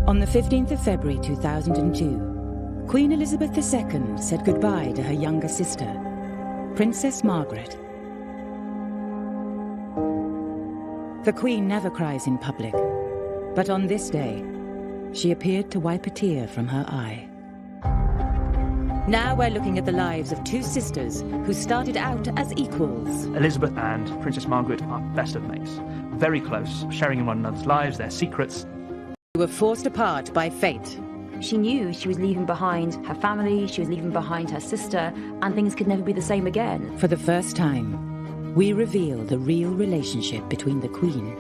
On the 15th of February 2002, Queen Elizabeth II said goodbye to her younger sister, Princess Margaret. The Queen never cries in public, but on this day, she appeared to wipe a tear from her eye. Now we're looking at the lives of two sisters who started out as equals. Elizabeth and Princess Margaret are best of mates, very close, sharing in one another's lives, their secrets. Who were forced apart by fate. She knew she was leaving behind her family, she was leaving behind her sister, and things could never be the same again. For the first time, we reveal the real relationship between the Queen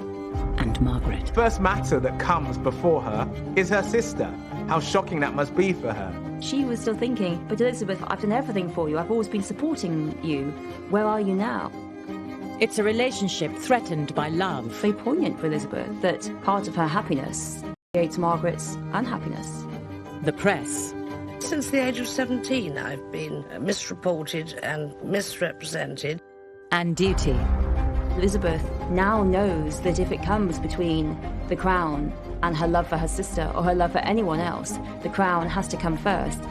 and Margaret. The first matter that comes before her is her sister. How shocking that must be for her. She was still thinking, but Elizabeth, I've done everything for you. I've always been supporting you. Where are you now? It's a relationship threatened by love. Very poignant for Elizabeth that part of her happiness creates Margaret's unhappiness. The press. Since the age of 17, I've been misreported and misrepresented. And duty. Elizabeth now knows that if it comes between the crown and her love for her sister or her love for anyone else, the crown has to come first.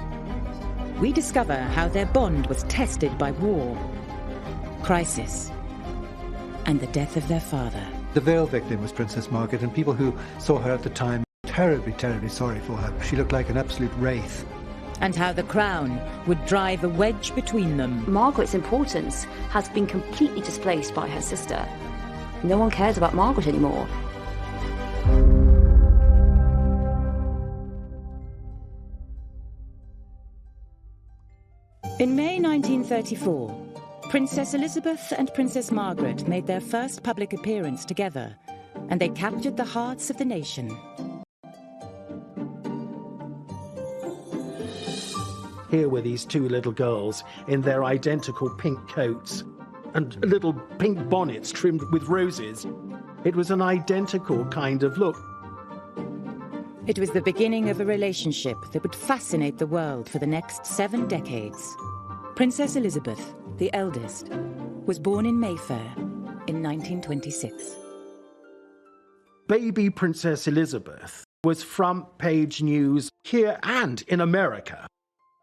We discover how their bond was tested by war, crisis, and the death of their father. The veil victim was Princess Margaret, and people who saw her at the time terribly, terribly sorry for her. She looked like an absolute wraith. And how the crown would drive a wedge between them. Margaret's importance has been completely displaced by her sister. No one cares about Margaret anymore. In May 1934, Princess Elizabeth and Princess Margaret made their first public appearance together, and they captured the hearts of the nation. Here were these two little girls in their identical pink coats and little pink bonnets trimmed with roses. It was an identical kind of look. It was the beginning of a relationship that would fascinate the world for the next 7 decades. Princess Elizabeth, the eldest, was born in Mayfair in 1926. Baby Princess Elizabeth was front page news here and in America.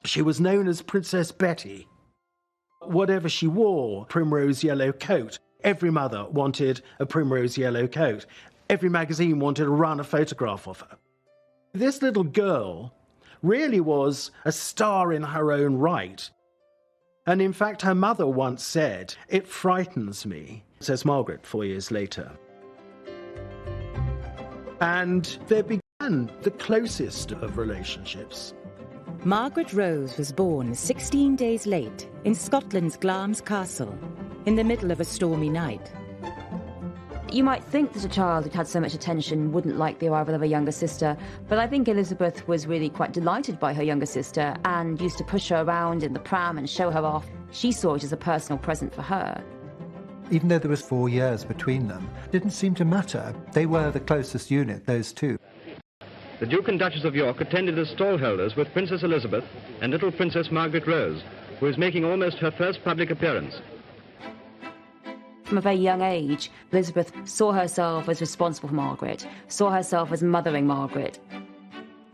She was known as Princess Betty. Whatever she wore, primrose yellow coat. Every mother wanted a primrose yellow coat. Every magazine wanted to run a photograph of her. This little girl really was a star in her own right. And in fact, her mother once said, "It frightens me," says Margaret 4 years later. And there began the closest of relationships. Margaret Rose was born 16 days late in Scotland's Glamis Castle, in the middle of a stormy night. You might think that a child who'd had so much attention wouldn't like the arrival of a younger sister, but I think Elizabeth was really quite delighted by her younger sister and used to push her around in the pram and show her off. She saw it as a personal present for her. Even though there was 4 years between them, it didn't seem to matter. They were the closest unit, those two. The Duke and Duchess of York attended as stallholders with Princess Elizabeth and little Princess Margaret Rose, who is making almost her first public appearance. From a very young age, Elizabeth saw herself as responsible for Margaret, saw herself as mothering Margaret.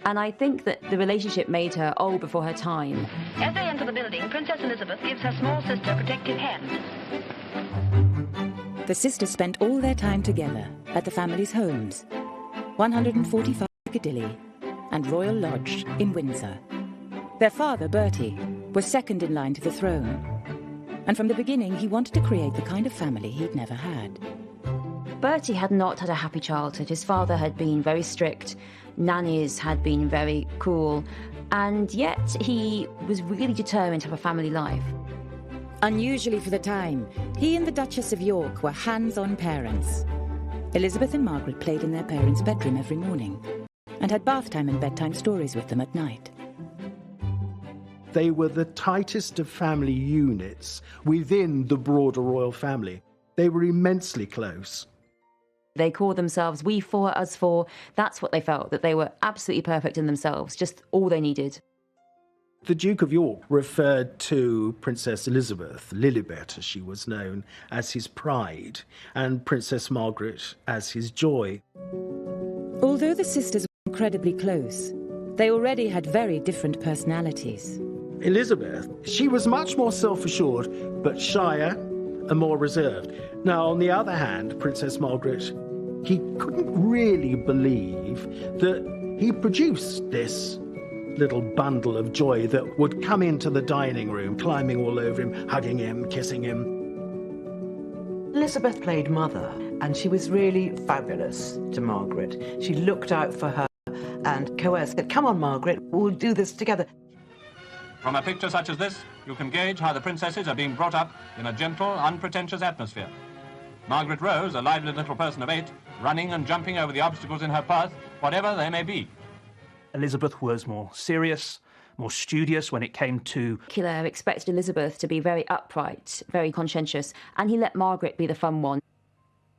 And I think that the relationship made her old before her time. As they enter the building, Princess Elizabeth gives her small sister a protective hand. The sisters spent all their time together at the family's homes, 145 Piccadilly and Royal Lodge in Windsor. Their father, Bertie, was second in line to the throne. And from the beginning, he wanted to create the kind of family he'd never had. Bertie had not had a happy childhood. His father had been very strict, nannies had been very cruel, and yet he was really determined to have a family life. Unusually for the time, he and the Duchess of York were hands-on parents. Elizabeth and Margaret played in their parents' bedroom every morning and had bath time and bedtime stories with them at night. They were the tightest of family units within the broader royal family. They were immensely close. They called themselves we four, us four. That's what they felt, that they were absolutely perfect in themselves, just all they needed. The Duke of York referred to Princess Elizabeth, Lilibet as she was known, as his pride, and Princess Margaret as his joy. Although the sisters incredibly close. They already had very different personalities. Elizabeth, she was much more self-assured, but shyer and more reserved. Now, on the other hand, Princess Margaret, he couldn't really believe that he produced this little bundle of joy that would come into the dining room, climbing all over him, hugging him, kissing him. Elizabeth played mother, and she was really fabulous to Margaret. She looked out for her and coerced it. Come on, Margaret, we'll do this together. From a picture such as this, you can gauge how the princesses are being brought up in a gentle, unpretentious atmosphere. Margaret Rose, a lively little person of 8, running and jumping over the obstacles in her path, whatever they may be. Elizabeth was more serious, more studious when it came to... Killer expected Elizabeth to be very upright, very conscientious, and he let Margaret be the fun one.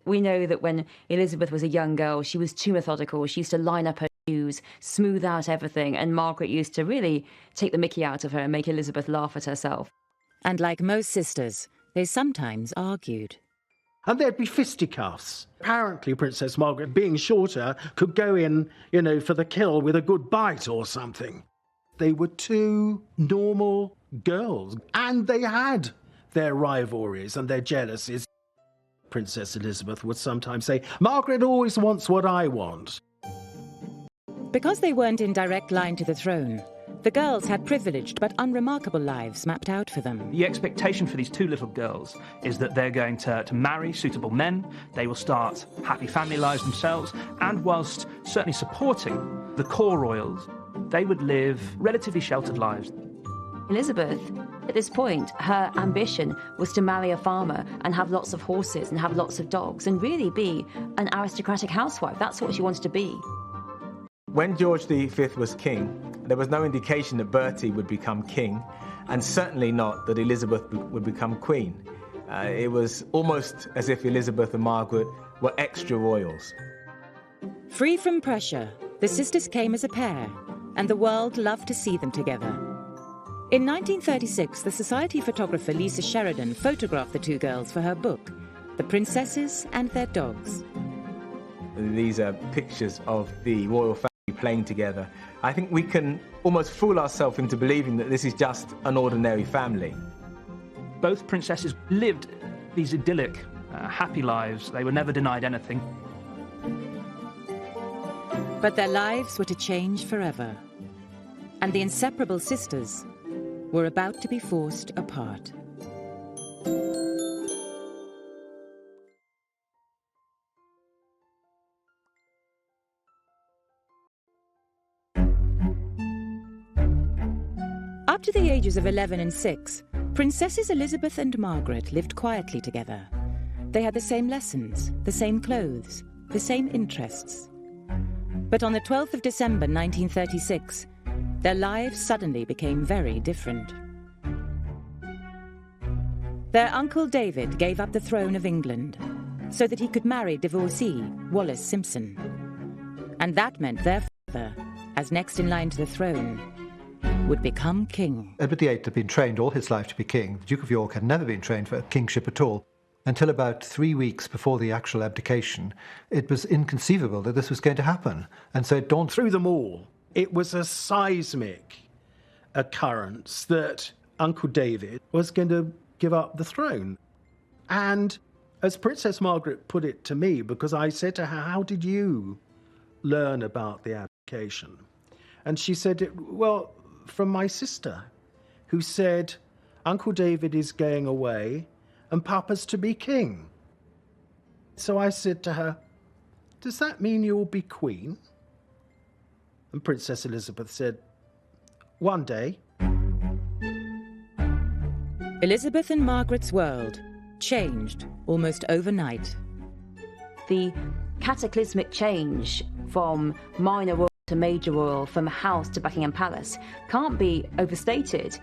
We know that when Elizabeth was a young girl, she was too methodical. She used to line up her shoes, smooth out everything, and Margaret used to really take the mickey out of her and make Elizabeth laugh at herself. And like most sisters, they sometimes argued. And there'd be fisticuffs. Apparently, Princess Margaret, being shorter, could go in, for the kill with a good bite or something. They were two normal girls, and they had their rivalries and their jealousies. Princess Elizabeth would sometimes say, "Margaret always wants what I want." Because they weren't in direct line to the throne, the girls had privileged but unremarkable lives mapped out for them. The expectation for these two little girls is that they're going to marry suitable men, they will start happy family lives themselves, and whilst certainly supporting the core royals, they would live relatively sheltered lives. Elizabeth, at this point, her ambition was to marry a farmer and have lots of horses and have lots of dogs and really be an aristocratic housewife. That's what she wanted to be. When George V was king, there was no indication that Bertie would become king, and certainly not that Elizabeth would become queen. It was almost as if Elizabeth and Margaret were extra royals. Free from pressure, the sisters came as a pair, and the world loved to see them together. In 1936, the Society photographer Lisa Sheridan photographed the two girls for her book, The Princesses and Their Dogs. These are pictures of the royal family playing together. I think we can almost fool ourselves into believing that this is just an ordinary family. Both princesses lived these idyllic, happy lives. They were never denied anything. But their lives were to change forever, and the inseparable sisters were about to be forced apart. Up to the ages of 11 and 6, Princesses Elizabeth and Margaret lived quietly together. They had the same lessons, the same clothes, the same interests. But on the 12th of December 1936, their lives suddenly became very different. Their uncle David gave up the throne of England so that he could marry divorcee Wallis Simpson. And that meant their father, as next in line to the throne, would become king. Edward VIII had been trained all his life to be king. The Duke of York had never been trained for kingship at all. Until about 3 weeks before the actual abdication, it was inconceivable that this was going to happen. And so it dawned through them all. It was a seismic occurrence that Uncle David was going to give up the throne. And as Princess Margaret put it to me, because I said to her, "How did you learn about the abdication?" And she said, "Well, from my sister, who said, Uncle David is going away and Papa's to be king." So I said to her, "Does that mean you'll be queen?" And Princess Elizabeth said, "One day." Elizabeth and Margaret's world changed almost overnight. The cataclysmic change from minor royal to major royal, from house to Buckingham Palace, can't be overstated.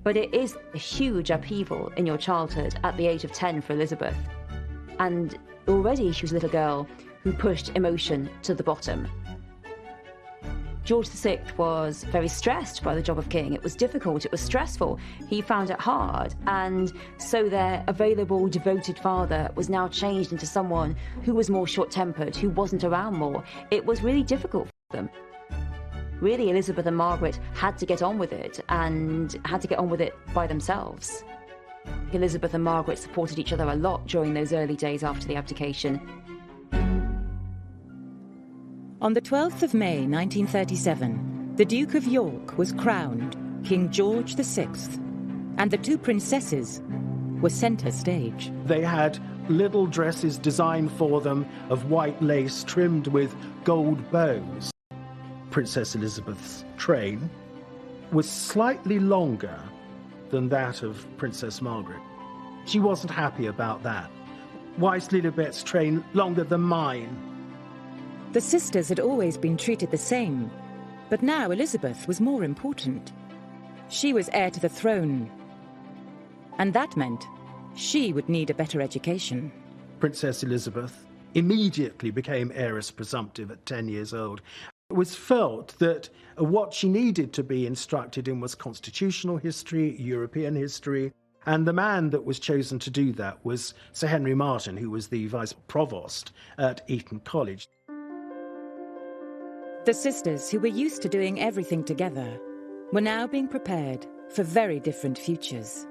But it is a huge upheaval in your childhood at the age of 10 for Elizabeth. And already she was a little girl who pushed emotion to the bottom. George VI was very stressed by the job of king. It was difficult, it was stressful. He found it hard, and so their available, devoted father was now changed into someone who was more short-tempered, who wasn't around more. It was really difficult for them. Really, Elizabeth and Margaret had to get on with it, and had to get on with it by themselves. Elizabeth and Margaret supported each other a lot during those early days after the abdication. On the 12th of May 1937, the Duke of York was crowned King George VI, and the two princesses were centre stage. They had little dresses designed for them of white lace trimmed with gold bows. Princess Elizabeth's train was slightly longer than that of Princess Margaret. She wasn't happy about that. Why is Lilibet's train longer than mine? The sisters had always been treated the same, but now Elizabeth was more important. She was heir to the throne, and that meant she would need a better education. Princess Elizabeth immediately became heiress presumptive at 10 years old. It was felt that what she needed to be instructed in was constitutional history, European history, and the man that was chosen to do that was Sir Henry Martin, who was the vice provost at Eton College. The sisters, who were used to doing everything together, were now being prepared for very different futures.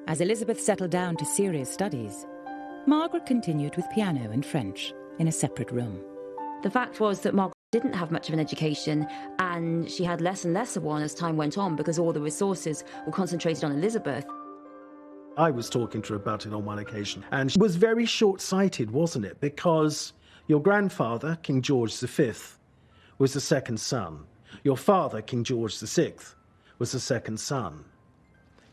As Elizabeth settled down to serious studies, Margaret continued with piano and French in a separate room. The fact was that Margaret didn't have much of an education, and she had less and less of one as time went on because all the resources were concentrated on Elizabeth. I was talking to her about it on one occasion, and she was very short-sighted, wasn't it? Because your grandfather, King George V, was the second son. Your father, King George VI, was the second son.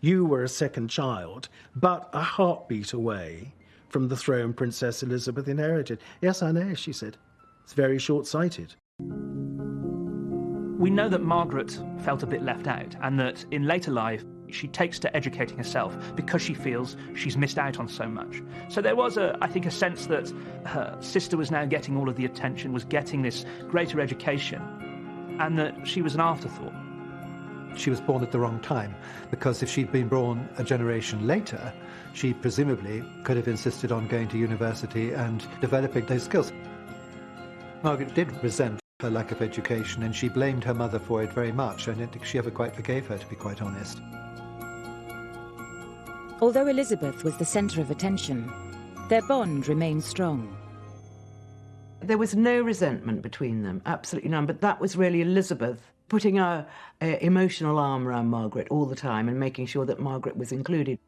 You were a second child, but a heartbeat away from the throne Princess Elizabeth inherited. Yes, I know, she said. It's very short-sighted. We know that Margaret felt a bit left out, and that in later life she takes to educating herself because she feels she's missed out on so much. So there was, I think, a sense that her sister was now getting all of the attention, was getting this greater education, and that she was an afterthought. She was born at the wrong time, because if she'd been born a generation later, she presumably could have insisted on going to university and developing those skills. Margaret did resent her lack of education, and she blamed her mother for it very much. I don't think she ever quite forgave her, to be quite honest. Although Elizabeth was the centre of attention, their bond remained strong. There was no resentment between them, absolutely none, but that was really Elizabeth putting her emotional arm around Margaret all the time and making sure that Margaret was included.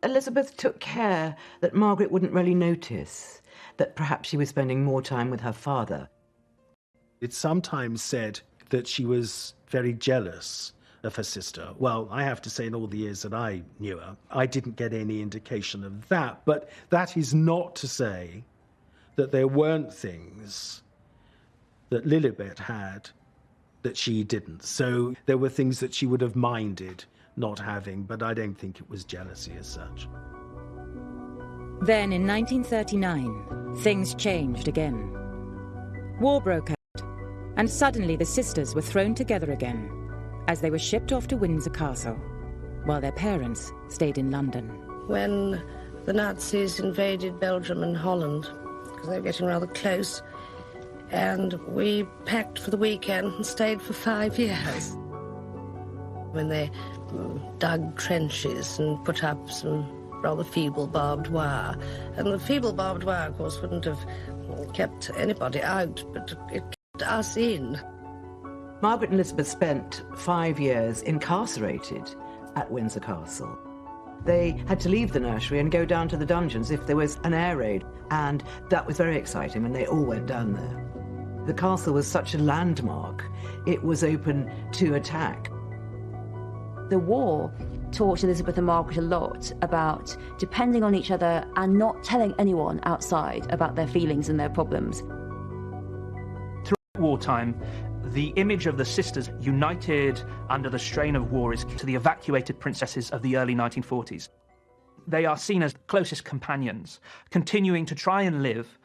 Elizabeth took care that Margaret wouldn't really notice that perhaps she was spending more time with her father. It's sometimes said that she was very jealous of her sister. Well, I have to say, in all the years that I knew her, I didn't get any indication of that. But that is not to say that there weren't things that Lilibet had that she didn't. So there were things that she would have minded not having, but I don't think it was jealousy as such. Then, in 1939, things changed again. War broke out, and suddenly the sisters were thrown together again as they were shipped off to Windsor Castle, while their parents stayed in London. When the Nazis invaded Belgium and Holland, because they were getting rather close, and we packed for the weekend and stayed for 5 years. When they dug trenches and put up some rather feeble barbed wire. And the feeble barbed wire, of course, wouldn't have kept anybody out, but it kept us in. Margaret and Elizabeth spent 5 years incarcerated at Windsor Castle. They had to leave the nursery and go down to the dungeons if there was an air raid, and that was very exciting, and they all went down there. The castle was such a landmark, it was open to attack. The war taught Elizabeth and Margaret a lot about depending on each other and not telling anyone outside about their feelings and their problems. Throughout wartime, the image of the sisters united under the strain of war is to the evacuated princesses of the early 1940s. They are seen as closest companions, continuing to try and live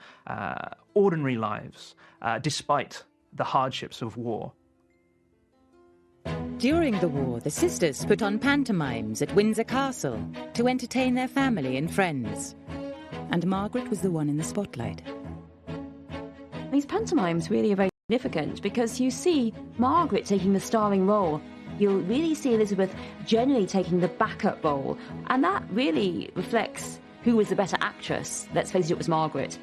ordinary lives despite the hardships of war. During the war, the sisters put on pantomimes at Windsor Castle to entertain their family and friends. And Margaret was the one in the spotlight. These pantomimes really are very significant because you see Margaret taking the starring role. You'll really see Elizabeth generally taking the backup role, and that really reflects who was the better actress. Let's face it, it was Margaret.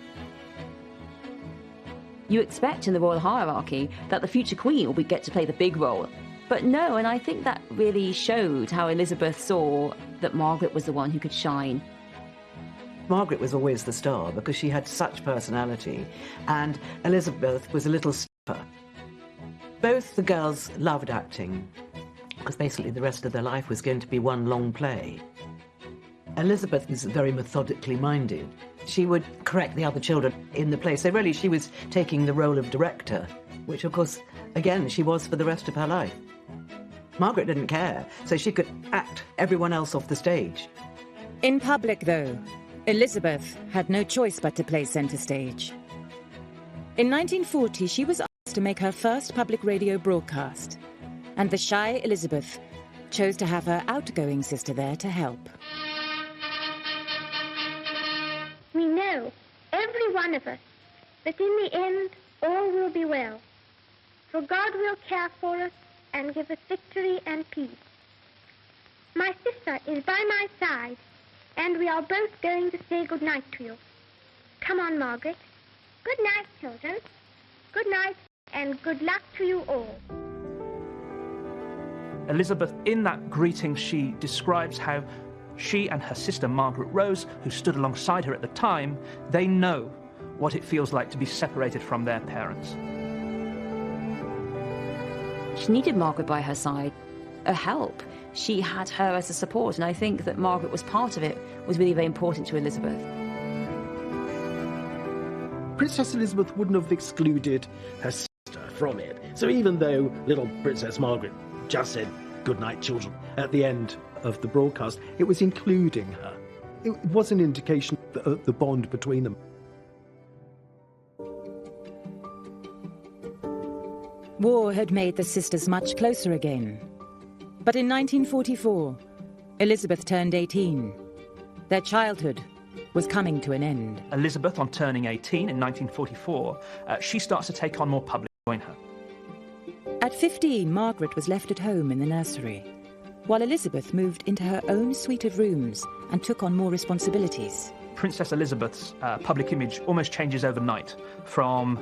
You expect in the royal hierarchy that the future queen would get to play the big role. But no, and I think that really showed how Elizabeth saw that Margaret was the one who could shine. Margaret was always the star because she had such personality, and Elizabeth was a little stiffer. Both the girls loved acting, because basically the rest of their life was going to be one long play. Elizabeth was very methodically minded. She would correct the other children in the play, so really she was taking the role of director, which of course, again, she was for the rest of her life. Margaret didn't care, so she could act everyone else off the stage. In public, though, Elizabeth had no choice but to play centre stage. In 1940, she was asked to make her first public radio broadcast, and the shy Elizabeth chose to have her outgoing sister there to help. We know, every one of us, that in the end all will be well, for God will care for us and give us victory and peace. My sister is by my side, and we are both going to say good night to you. Come on, Margaret. Good night, children. Good night, and good luck to you all. Elizabeth, in that greeting, she describes how she and her sister Margaret Rose, who stood alongside her at the time, they know what it feels like to be separated from their parents. She needed Margaret by her side, a help. She had her as a support, and I think that Margaret was part of it, was really very important to Elizabeth. Princess Elizabeth wouldn't have excluded her sister from it. So even though little Princess Margaret just said, "Good night, children," at the end of the broadcast, it was including her. It was an indication of the bond between them. War had made the sisters much closer again. But in 1944, Elizabeth turned 18. Their childhood was coming to an end. Elizabeth, on turning 18 in 1944, she starts to take on more public join her. At 15, Margaret was left at home in the nursery, while Elizabeth moved into her own suite of rooms and took on more responsibilities. Princess Elizabeth's public image almost changes overnight. From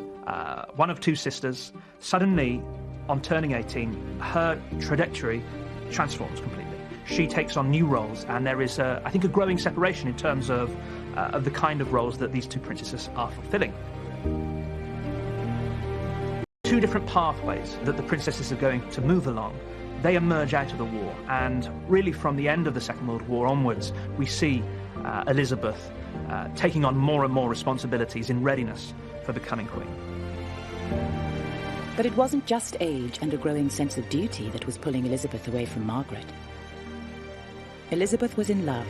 one of two sisters, suddenly, on turning 18, her trajectory transforms completely. She takes on new roles, and there is, I think, a growing separation in terms of the kind of roles that these two princesses are fulfilling. Two different pathways that the princesses are going to move along. They emerge out of the war, and really from the end of the Second World War onwards, we see Elizabeth taking on more and more responsibilities in readiness for becoming queen. But it wasn't just age and a growing sense of duty that was pulling Elizabeth away from Margaret. Elizabeth was in love.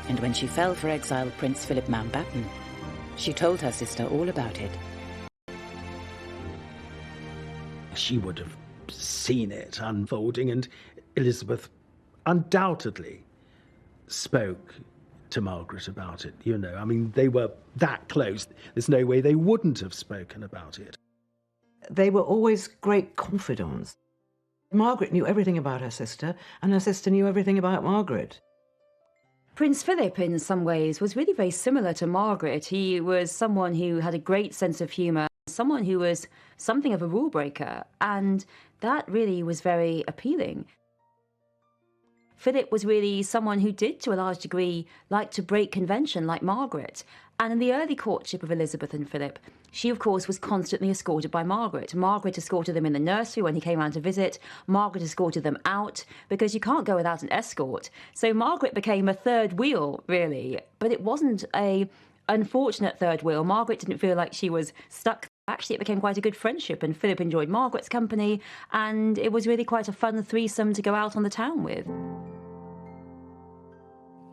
And when she fell for exiled Prince Philip Mountbatten, she told her sister all about it. She would have seen it unfolding, and Elizabeth undoubtedly spoke to Margaret about it. You know, I mean, they were that close. There's no way they wouldn't have spoken about it. They were always great confidants. Margaret knew everything about her sister, and her sister knew everything about Margaret. Prince Philip, in some ways, was really very similar to Margaret. He was someone who had a great sense of humour, someone who was something of a rule breaker, and that really was very appealing. Philip was really someone who did, to a large degree, like to break convention like Margaret. And in the early courtship of Elizabeth and Philip, she, of course, was constantly escorted by Margaret. Margaret escorted them in the nursery when he came round to visit. Margaret escorted them out, because you can't go without an escort. So Margaret became a third wheel, really. But it wasn't an unfortunate third wheel. Margaret didn't feel like she was stuck. Actually, it became quite a good friendship, and Philip enjoyed Margaret's company, and it was really quite a fun threesome to go out on the town with.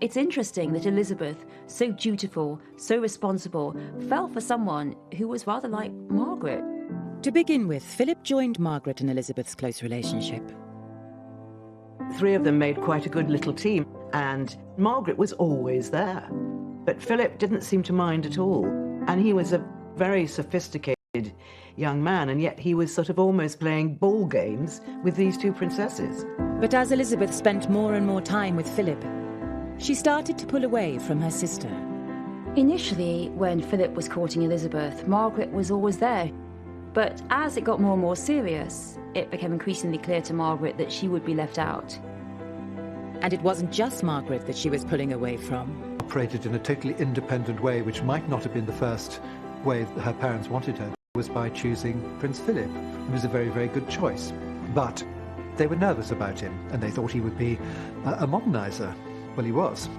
It's interesting that Elizabeth, so dutiful, so responsible, fell for someone who was rather like Margaret. To begin with, Philip joined Margaret and Elizabeth's close relationship. Three of them made quite a good little team, and Margaret was always there. But Philip didn't seem to mind at all, and he was a very sophisticated young man, and yet he was sort of almost playing ball games with these two princesses. But as Elizabeth spent more and more time with Philip, she started to pull away from her sister. Initially, when Philip was courting Elizabeth, Margaret was always there. But as it got more and more serious, it became increasingly clear to Margaret that she would be left out. And it wasn't just Margaret that she was pulling away from. Operated in a totally independent way, which might not have been the first way that her parents wanted her, was by choosing Prince Philip. It was a very, very good choice. But they were nervous about him, and they thought he would be a modernizer. Well, he was.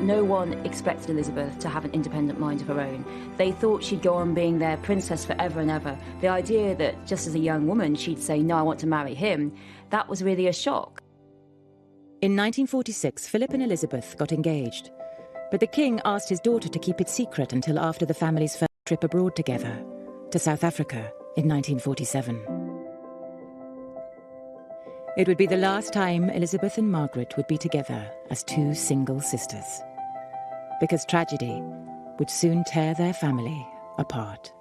No one expected Elizabeth to have an independent mind of her own. They thought she'd go on being their princess forever and ever. The idea that just as a young woman she'd say, no, I want to marry him, that was really a shock. In 1946, Philip and Elizabeth got engaged. But the king asked his daughter to keep it secret until after the family's first trip abroad together, to South Africa in 1947. It would be the last time Elizabeth and Margaret would be together as two single sisters, because tragedy would soon tear their family apart.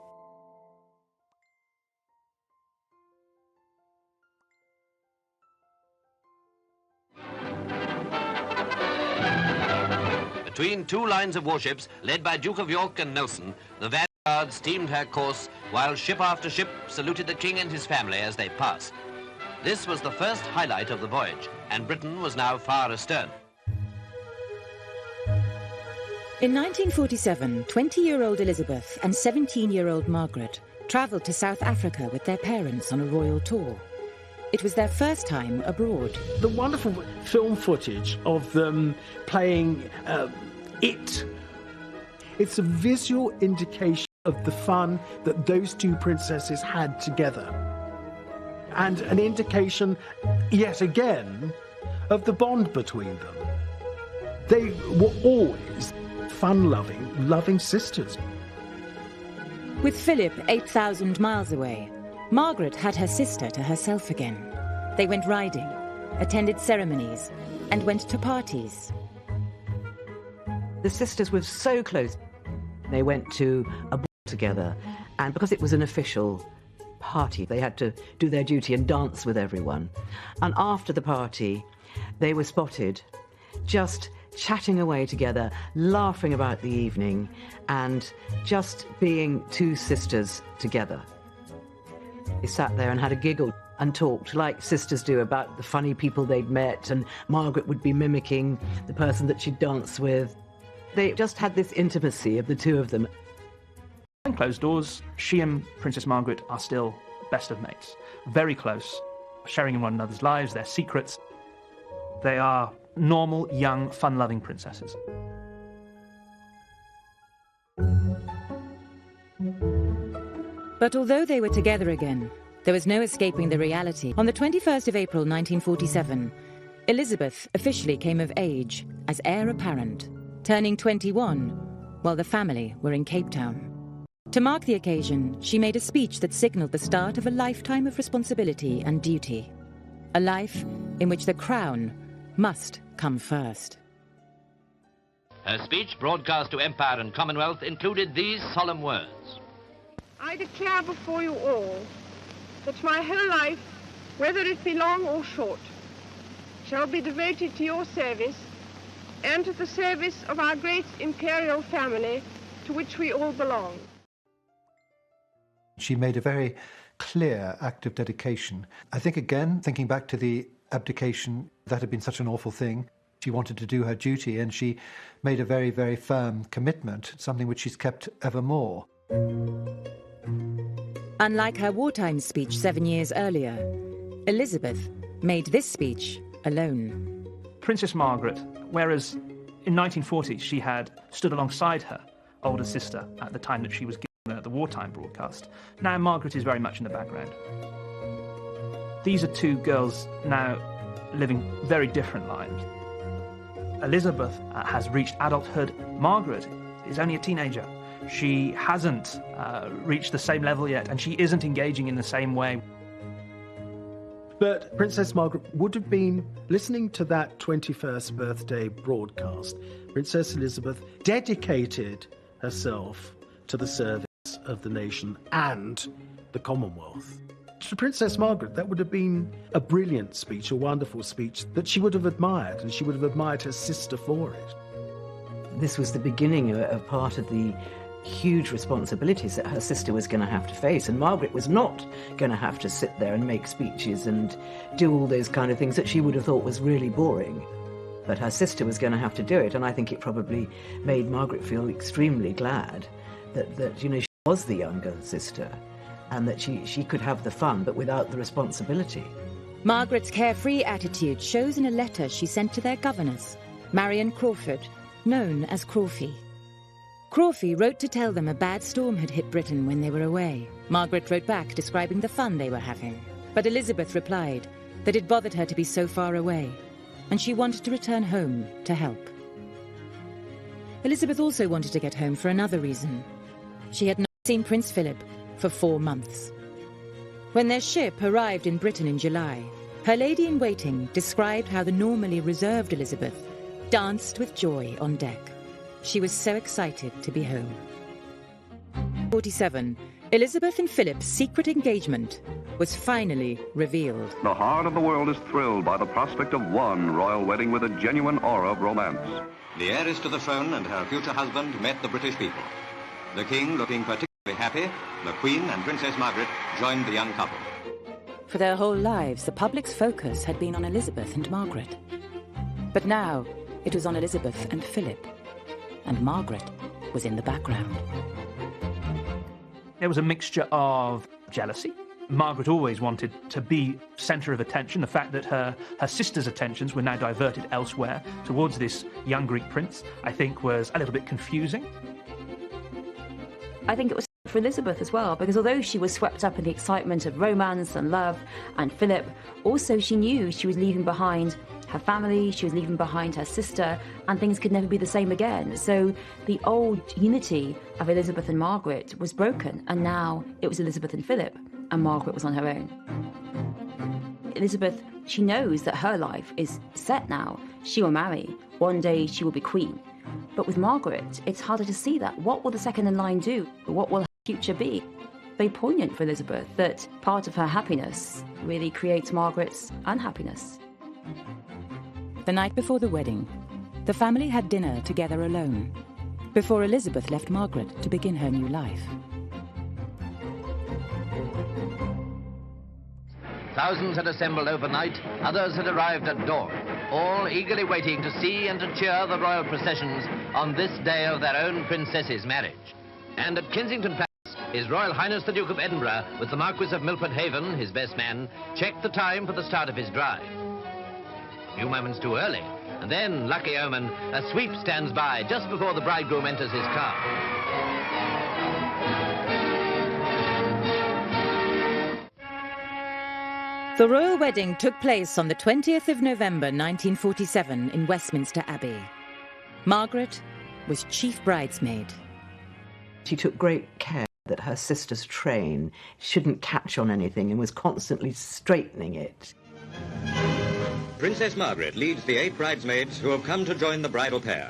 Between two lines of warships, led by Duke of York and Nelson, the Vanguard steamed her course, while ship after ship saluted the king and his family as they passed. This was the first highlight of the voyage, and Britain was now far astern. In 1947, 20-year-old Elizabeth and 17-year-old Margaret travelled to South Africa with their parents on a royal tour. It was their first time abroad. The wonderful film footage of them playing It. It's a visual indication of the fun that those two princesses had together. And an indication, yet again, of the bond between them. They were always fun-loving, loving sisters. With Philip 8,000 miles away, Margaret had her sister to herself again. They went riding, attended ceremonies, and went to parties. The sisters were so close. They went to a ball together, and because it was an official party, they had to do their duty and dance with everyone. And after the party, they were spotted just chatting away together, laughing about the evening, and just being two sisters together. They sat there and had a giggle and talked like sisters do about the funny people they'd met, and Margaret would be mimicking the person that she'd danced with. They just had this intimacy of the two of them. Behind closed doors, she and Princess Margaret are still best of mates. Very close, sharing in one another's lives, their secrets. They are normal, young, fun-loving princesses. But although they were together again, there was no escaping the reality. On the 21st of April 1947, Elizabeth officially came of age as heir apparent, turning 21 while the family were in Cape Town. To mark the occasion, she made a speech that signalled the start of a lifetime of responsibility and duty. A life in which the crown must come first. Her speech, broadcast to Empire and Commonwealth, included these solemn words. I declare before you all that my whole life, whether it be long or short, shall be devoted to your service and to the service of our great imperial family to which we all belong. She made a very clear act of dedication. I think, again, thinking back to the abdication, that had been such an awful thing. She wanted to do her duty, and she made a very, very firm commitment, something which she's kept evermore. Unlike her wartime speech 7 years earlier, Elizabeth made this speech alone. Princess Margaret, whereas in 1940 she had stood alongside her older sister at the time that she was giving the wartime broadcast, now Margaret is very much in the background. These are two girls now living very different lives. Elizabeth has reached adulthood. Margaret is only a teenager. She hasn't reached the same level yet, and she isn't engaging in the same way. But Princess Margaret would have been listening to that 21st birthday broadcast. Princess Elizabeth dedicated herself to the service of the nation and the Commonwealth. To Princess Margaret, that would have been a brilliant speech, a wonderful speech that she would have admired, and she would have admired her sister for it. This was the beginning of part of the huge responsibilities that her sister was going to have to face, and Margaret was not going to have to sit there and make speeches and do all those kind of things that she would have thought was really boring. But her sister was going to have to do it, and I think it probably made Margaret feel extremely glad that you know, she was the younger sister, and that she could have the fun, but without the responsibility. Margaret's carefree attitude shows in a letter she sent to their governess, Marion Crawford, known as Crawfie. Crawfie wrote to tell them a bad storm had hit Britain when they were away. Margaret wrote back describing the fun they were having. But Elizabeth replied that it bothered her to be so far away, and she wanted to return home to help. Elizabeth also wanted to get home for another reason. She had not seen Prince Philip for 4 months. When their ship arrived in Britain in July, her lady-in-waiting described how the normally reserved Elizabeth danced with joy on deck. She was so excited to be home. 47. Elizabeth and Philip's secret engagement was finally revealed. The heart of the world is thrilled by the prospect of one royal wedding with a genuine aura of romance. The heiress to the throne and her future husband met the British people. The king looking particularly happy, the Queen and Princess Margaret joined the young couple. For their whole lives, the public's focus had been on Elizabeth and Margaret. But now, it was on Elizabeth and Philip, and Margaret was in the background. There was a mixture of jealousy. Margaret always wanted to be centre of attention. The fact that her sister's attentions were now diverted elsewhere towards this young Greek prince, I think was a little bit confusing. I think it was for Elizabeth as well, because although she was swept up in the excitement of romance and love and Philip, also she knew she was leaving behind her family, she was leaving behind her sister, and things could never be the same again. So the old unity of Elizabeth and Margaret was broken, and now it was Elizabeth and Philip, and Margaret was on her own. Elizabeth, she knows that her life is set now. She will marry. One day she will be queen. But with Margaret, it's harder to see that. What will the second in line do? What will her future be? Very poignant for Elizabeth that part of her happiness really creates Margaret's unhappiness. The night before the wedding, the family had dinner together alone, before Elizabeth left Margaret to begin her new life. Thousands had assembled overnight, others had arrived at dawn, all eagerly waiting to see and to cheer the royal processions on this day of their own princess's marriage. And at Kensington Palace, His Royal Highness the Duke of Edinburgh, with the Marquis of Milford Haven, his best man, checked the time for the start of his drive. A few moments too early, and then, lucky omen, a sweep stands by just before the bridegroom enters his car. The royal wedding took place on the 20th of November 1947 in Westminster Abbey. Margaret was chief bridesmaid. She took great care that her sister's train shouldn't catch on anything and was constantly straightening it. Princess Margaret leads the 8 bridesmaids who have come to join the bridal pair.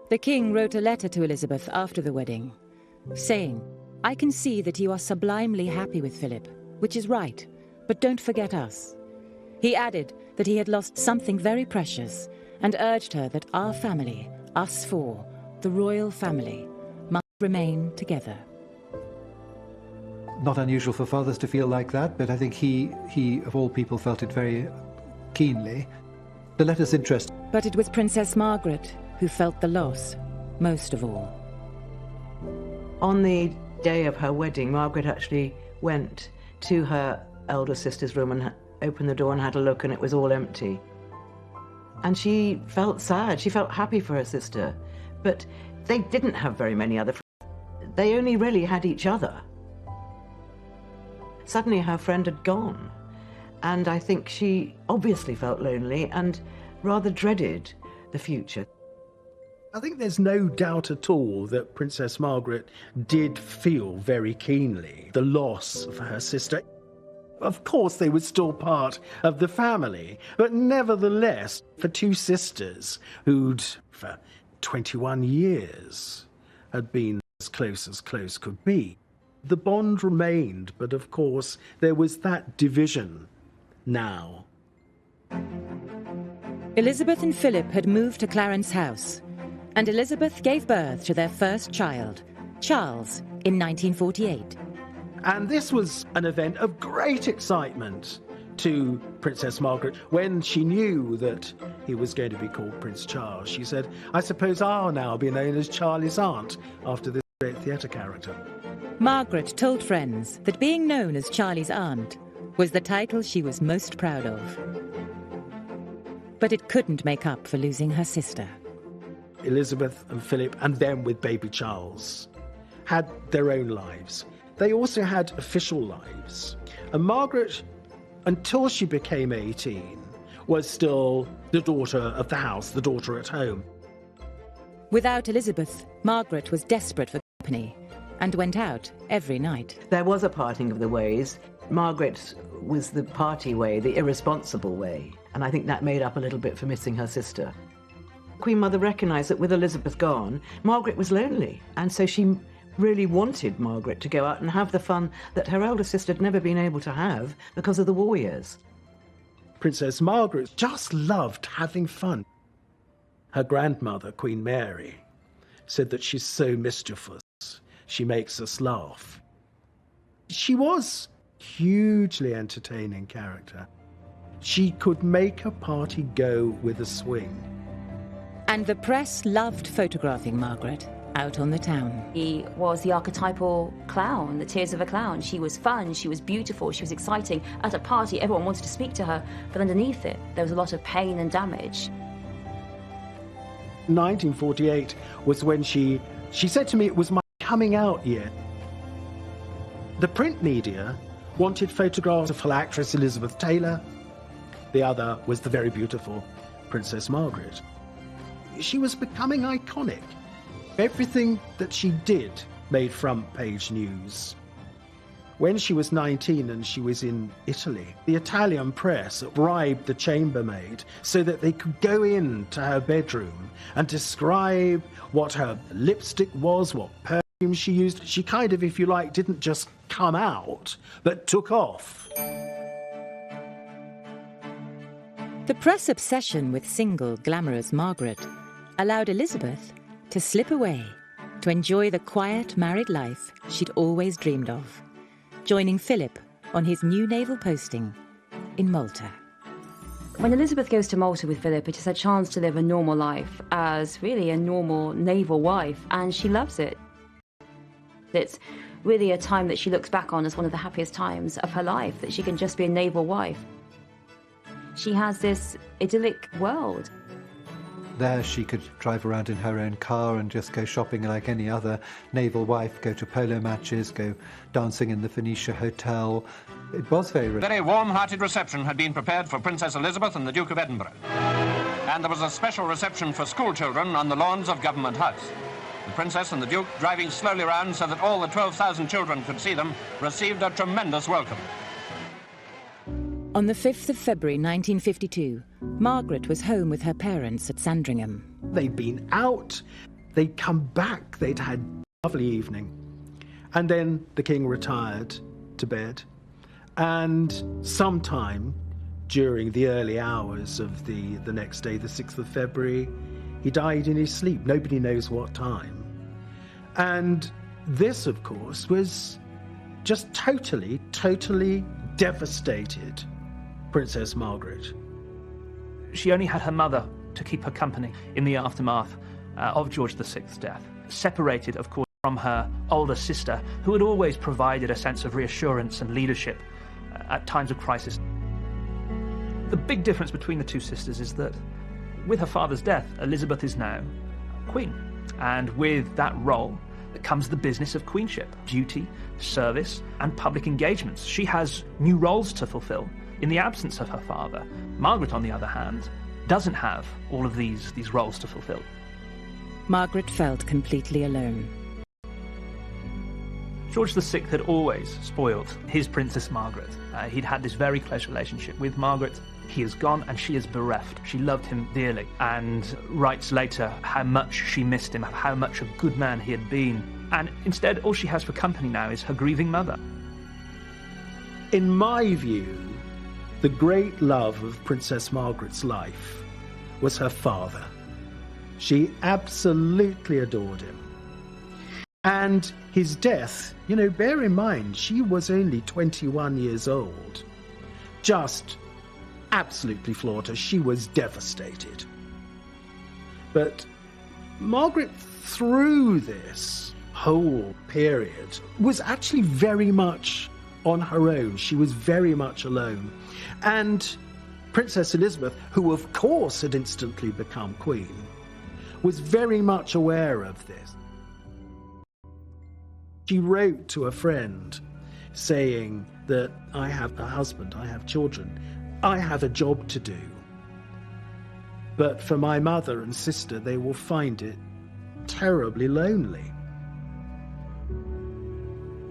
The king wrote a letter to Elizabeth after the wedding, saying, "I can see that you are sublimely happy with Philip, which is right, but don't forget us." He added that he had lost something very precious and urged her that our family, us four, the royal family, must remain together. Not unusual for fathers to feel like that, but I think he of all people felt it very keenly. The letter's interesting. But it was Princess Margaret who felt the loss most of all. On the day of her wedding, Margaret actually went to her elder sister's room and opened the door and had a look, and it was all empty. And she felt sad. She felt happy for her sister. But they didn't have very many other friends. They only really had each other. Suddenly her friend had gone. And I think she obviously felt lonely, and rather dreaded the future. I think there's no doubt at all that Princess Margaret did feel very keenly the loss of her sister. Of course, they were still part of the family, but nevertheless, for two sisters who'd, for 21 years, had been as close could be, the bond remained, but of course, there was that division now. Elizabeth and Philip had moved to Clarence House, and Elizabeth gave birth to their first child, Charles, in 1948. And this was an event of great excitement to Princess Margaret. When she knew that he was going to be called Prince Charles, she said, "I suppose I'll now be known as Charlie's aunt after this great theatre character." Margaret told friends that being known as Charlie's aunt was the title she was most proud of. But it couldn't make up for losing her sister. Elizabeth and Philip, and then with baby Charles, had their own lives. They also had official lives. And Margaret, until she became 18, was still the daughter of the house, the daughter at home. Without Elizabeth, Margaret was desperate for company and went out every night. There was a parting of the ways. Margaret was the party way, the irresponsible way, and I think that made up a little bit for missing her sister. Queen Mother recognised that with Elizabeth gone, Margaret was lonely, and so she really wanted Margaret to go out and have the fun that her elder sister had never been able to have because of the war years. Princess Margaret just loved having fun. Her grandmother, Queen Mary, said that she's so mischievous, she makes us laugh. She was a hugely entertaining character. She could make a party go with a swing. And the press loved photographing Margaret out on the town. He was the archetypal clown, the tears of a clown. She was fun, she was beautiful, she was exciting. At a party, everyone wanted to speak to her, but underneath it, there was a lot of pain and damage. 1948 was when she said to me it was my coming out year. The print media wanted photographs of actress Elizabeth Taylor. The other was the very beautiful Princess Margaret. She was becoming iconic. Everything that she did made front page news. When she was 19 and she was in Italy, the Italian press bribed the chambermaid so that they could go into her bedroom and describe what her lipstick was, what perfume she used. She kind of, if you like, didn't just come out, but took off. The press obsession with single, glamorous Margaret allowed Elizabeth to slip away to enjoy the quiet married life she'd always dreamed of, joining Philip on his new naval posting in Malta. When Elizabeth goes to Malta with Philip, it is her chance to live a normal life as really a normal naval wife, and she loves it. It's really a time that she looks back on as one of the happiest times of her life, that she can just be a naval wife. She has this idyllic world. There she could drive around in her own car and just go shopping like any other naval wife, go to polo matches, go dancing in the Phoenicia Hotel. It was very A very warm-hearted reception had been prepared for Princess Elizabeth and the Duke of Edinburgh. And there was a special reception for school children on the lawns of Government House. The Princess and the Duke, driving slowly round so that all the 12,000 children could see them, received a tremendous welcome. On the 5th of February 1952, Margaret was home with her parents at Sandringham. They'd been out, they'd come back, they'd had a lovely evening. And then the king retired to bed. And sometime during the early hours of the next day, the 6th of February, he died in his sleep. Nobody knows what time. And this, of course, was just totally devastated Princess Margaret. She only had her mother to keep her company in the aftermath of George VI's death, separated, of course, from her older sister, who had always provided a sense of reassurance and leadership at times of crisis. The big difference between the two sisters is that with her father's death, Elizabeth is now queen. And with that role comes the business of queenship, duty, service, and public engagements. She has new roles to fulfill in the absence of her father. Margaret, on the other hand, doesn't have all of these roles to fulfill. Margaret felt completely alone. George VI had always spoiled his Princess Margaret. He'd had this very close relationship with Margaret. He is gone and she is bereft. She loved him dearly and writes later how much she missed him, how much a good man he had been. And instead, all she has for company now is her grieving mother. In my view, the great love of Princess Margaret's life was her father. She absolutely adored him. And his death, bear in mind, she was only 21 years old. Just absolutely floored her. She was devastated. But Margaret, through this whole period, was actually very much on her own. She was very much alone. And Princess Elizabeth, who of course had instantly become queen, was very much aware of this. She wrote to a friend saying that I have a husband, I have children, I have a job to do. But for my mother and sister, they will find it terribly lonely.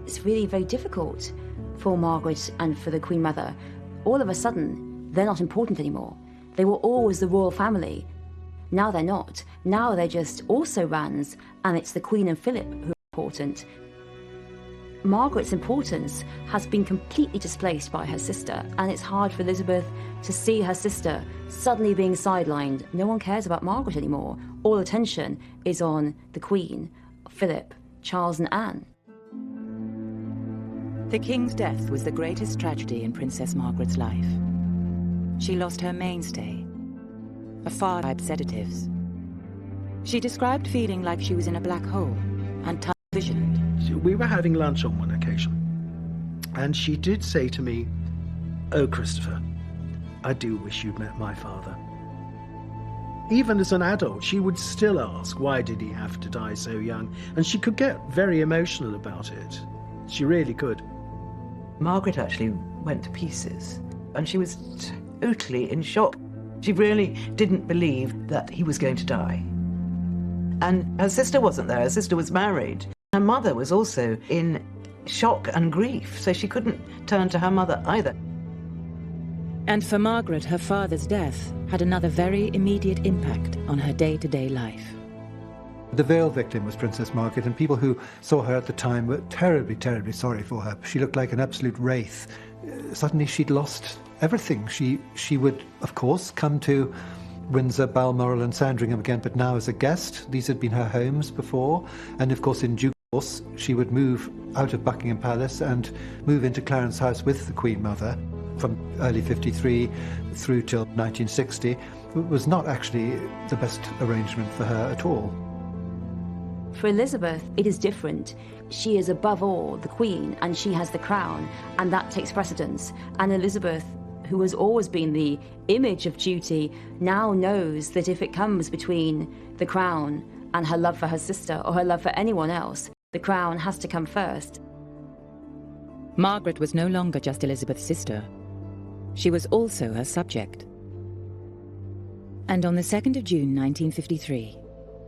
It's really very difficult for Margaret and for the Queen Mother. All of a sudden, they're not important anymore. They were always the royal family. Now they're not. Now they're just also Rans, and it's the Queen and Philip who are important. Margaret's importance has been completely displaced by her sister, and it's hard for Elizabeth to see her sister suddenly being sidelined. No one cares about Margaret anymore. All attention is on the Queen, Philip, Charles and Anne. The King's death was the greatest tragedy in Princess Margaret's life. She lost her mainstay, a father of sedatives. She described feeling like she was in a black hole and tunnel-visioned. We were having lunch on one occasion, and she did say to me, "Oh, Christopher, I do wish you'd met my father." Even as an adult, she would still ask, why did he have to die so young? And she could get very emotional about it. She really could. Margaret actually went to pieces, and she was totally in shock. She really didn't believe that he was going to die. And her sister wasn't there. Her sister was married. Her mother was also in shock and grief, so she couldn't turn to her mother either. And for Margaret, her father's death had another very immediate impact on her day-to-day life. The veil victim was Princess Margaret, and people who saw her at the time were terribly, terribly sorry for her. She looked like an absolute wraith. Suddenly she'd lost everything. She would, of course, come to Windsor, Balmoral and Sandringham again, but now as a guest. These had been her homes before. And of course, in due course, she would move out of Buckingham Palace and move into Clarence House with the Queen Mother from early 53 through till 1960. It was not actually the best arrangement for her at all. For Elizabeth, it is different. She is above all the Queen, and she has the crown, and that takes precedence. And Elizabeth, who has always been the image of duty, now knows that if it comes between the crown and her love for her sister or her love for anyone else, the crown has to come first. Margaret was no longer just Elizabeth's sister. She was also her subject. And on the 2nd of June 1953,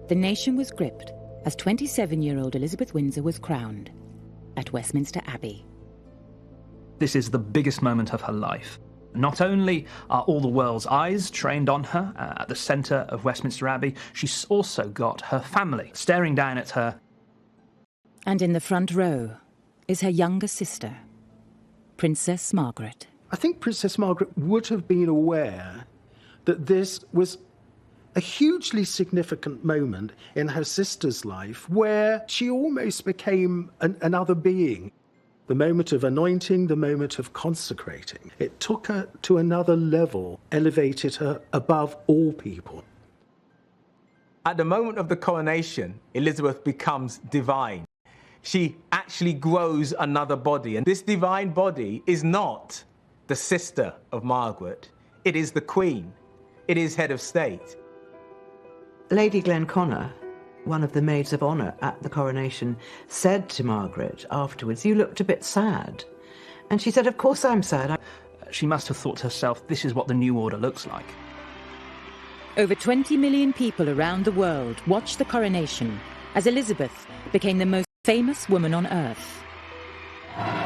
the nation was gripped as 27-year-old Elizabeth Windsor was crowned at Westminster Abbey. This is the biggest moment of her life. Not only are all the world's eyes trained on her at the centre of Westminster Abbey, she's also got her family staring down at her. And in the front row is her younger sister, Princess Margaret. I think Princess Margaret would have been aware that this was a hugely significant moment in her sister's life where she almost became another being. The moment of anointing, the moment of consecrating. It took her to another level, elevated her above all people. At the moment of the coronation, Elizabeth becomes divine. She actually grows another body, and this divine body is not the sister of Margaret. It is the Queen. It is head of state. Lady Glenconner, one of the maids of honour at the coronation, said to Margaret afterwards, "You looked a bit sad." And she said, "Of course I'm sad." She must have thought to herself, this is what the new order looks like. Over 20 million people around the world watched the coronation as Elizabeth became the most famous woman on earth.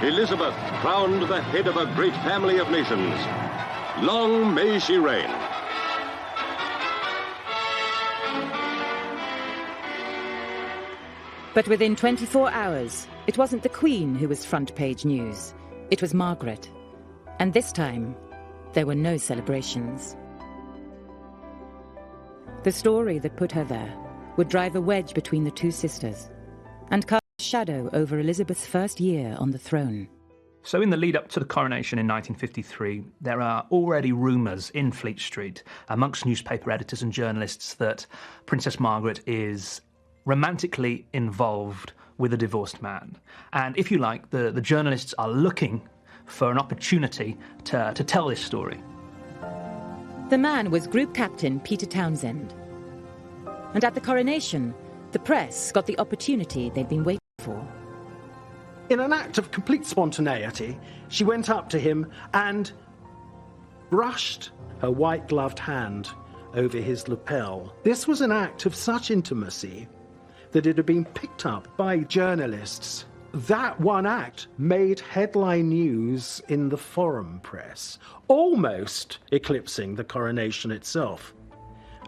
Elizabeth, crowned the head of a great family of nations. Long may she reign. But within 24 hours, it wasn't the Queen who was front page news. It was Margaret. And this time, there were no celebrations. The story that put her there would drive a wedge between the two sisters and cast a shadow over Elizabeth's first year on the throne. So in the lead up to the coronation in 1953, there are already rumours in Fleet Street amongst newspaper editors and journalists that Princess Margaret is romantically involved with a divorced man. And if you like, the journalists are looking for an opportunity to tell this story. The man was Group Captain Peter Townsend. And at the coronation, the press got the opportunity they'd been waiting for. In an act of complete spontaneity, she went up to him and brushed her white-gloved hand over his lapel. This was an act of such intimacy that it had been picked up by journalists. That one act made headline news in the foreign press, almost eclipsing the coronation itself.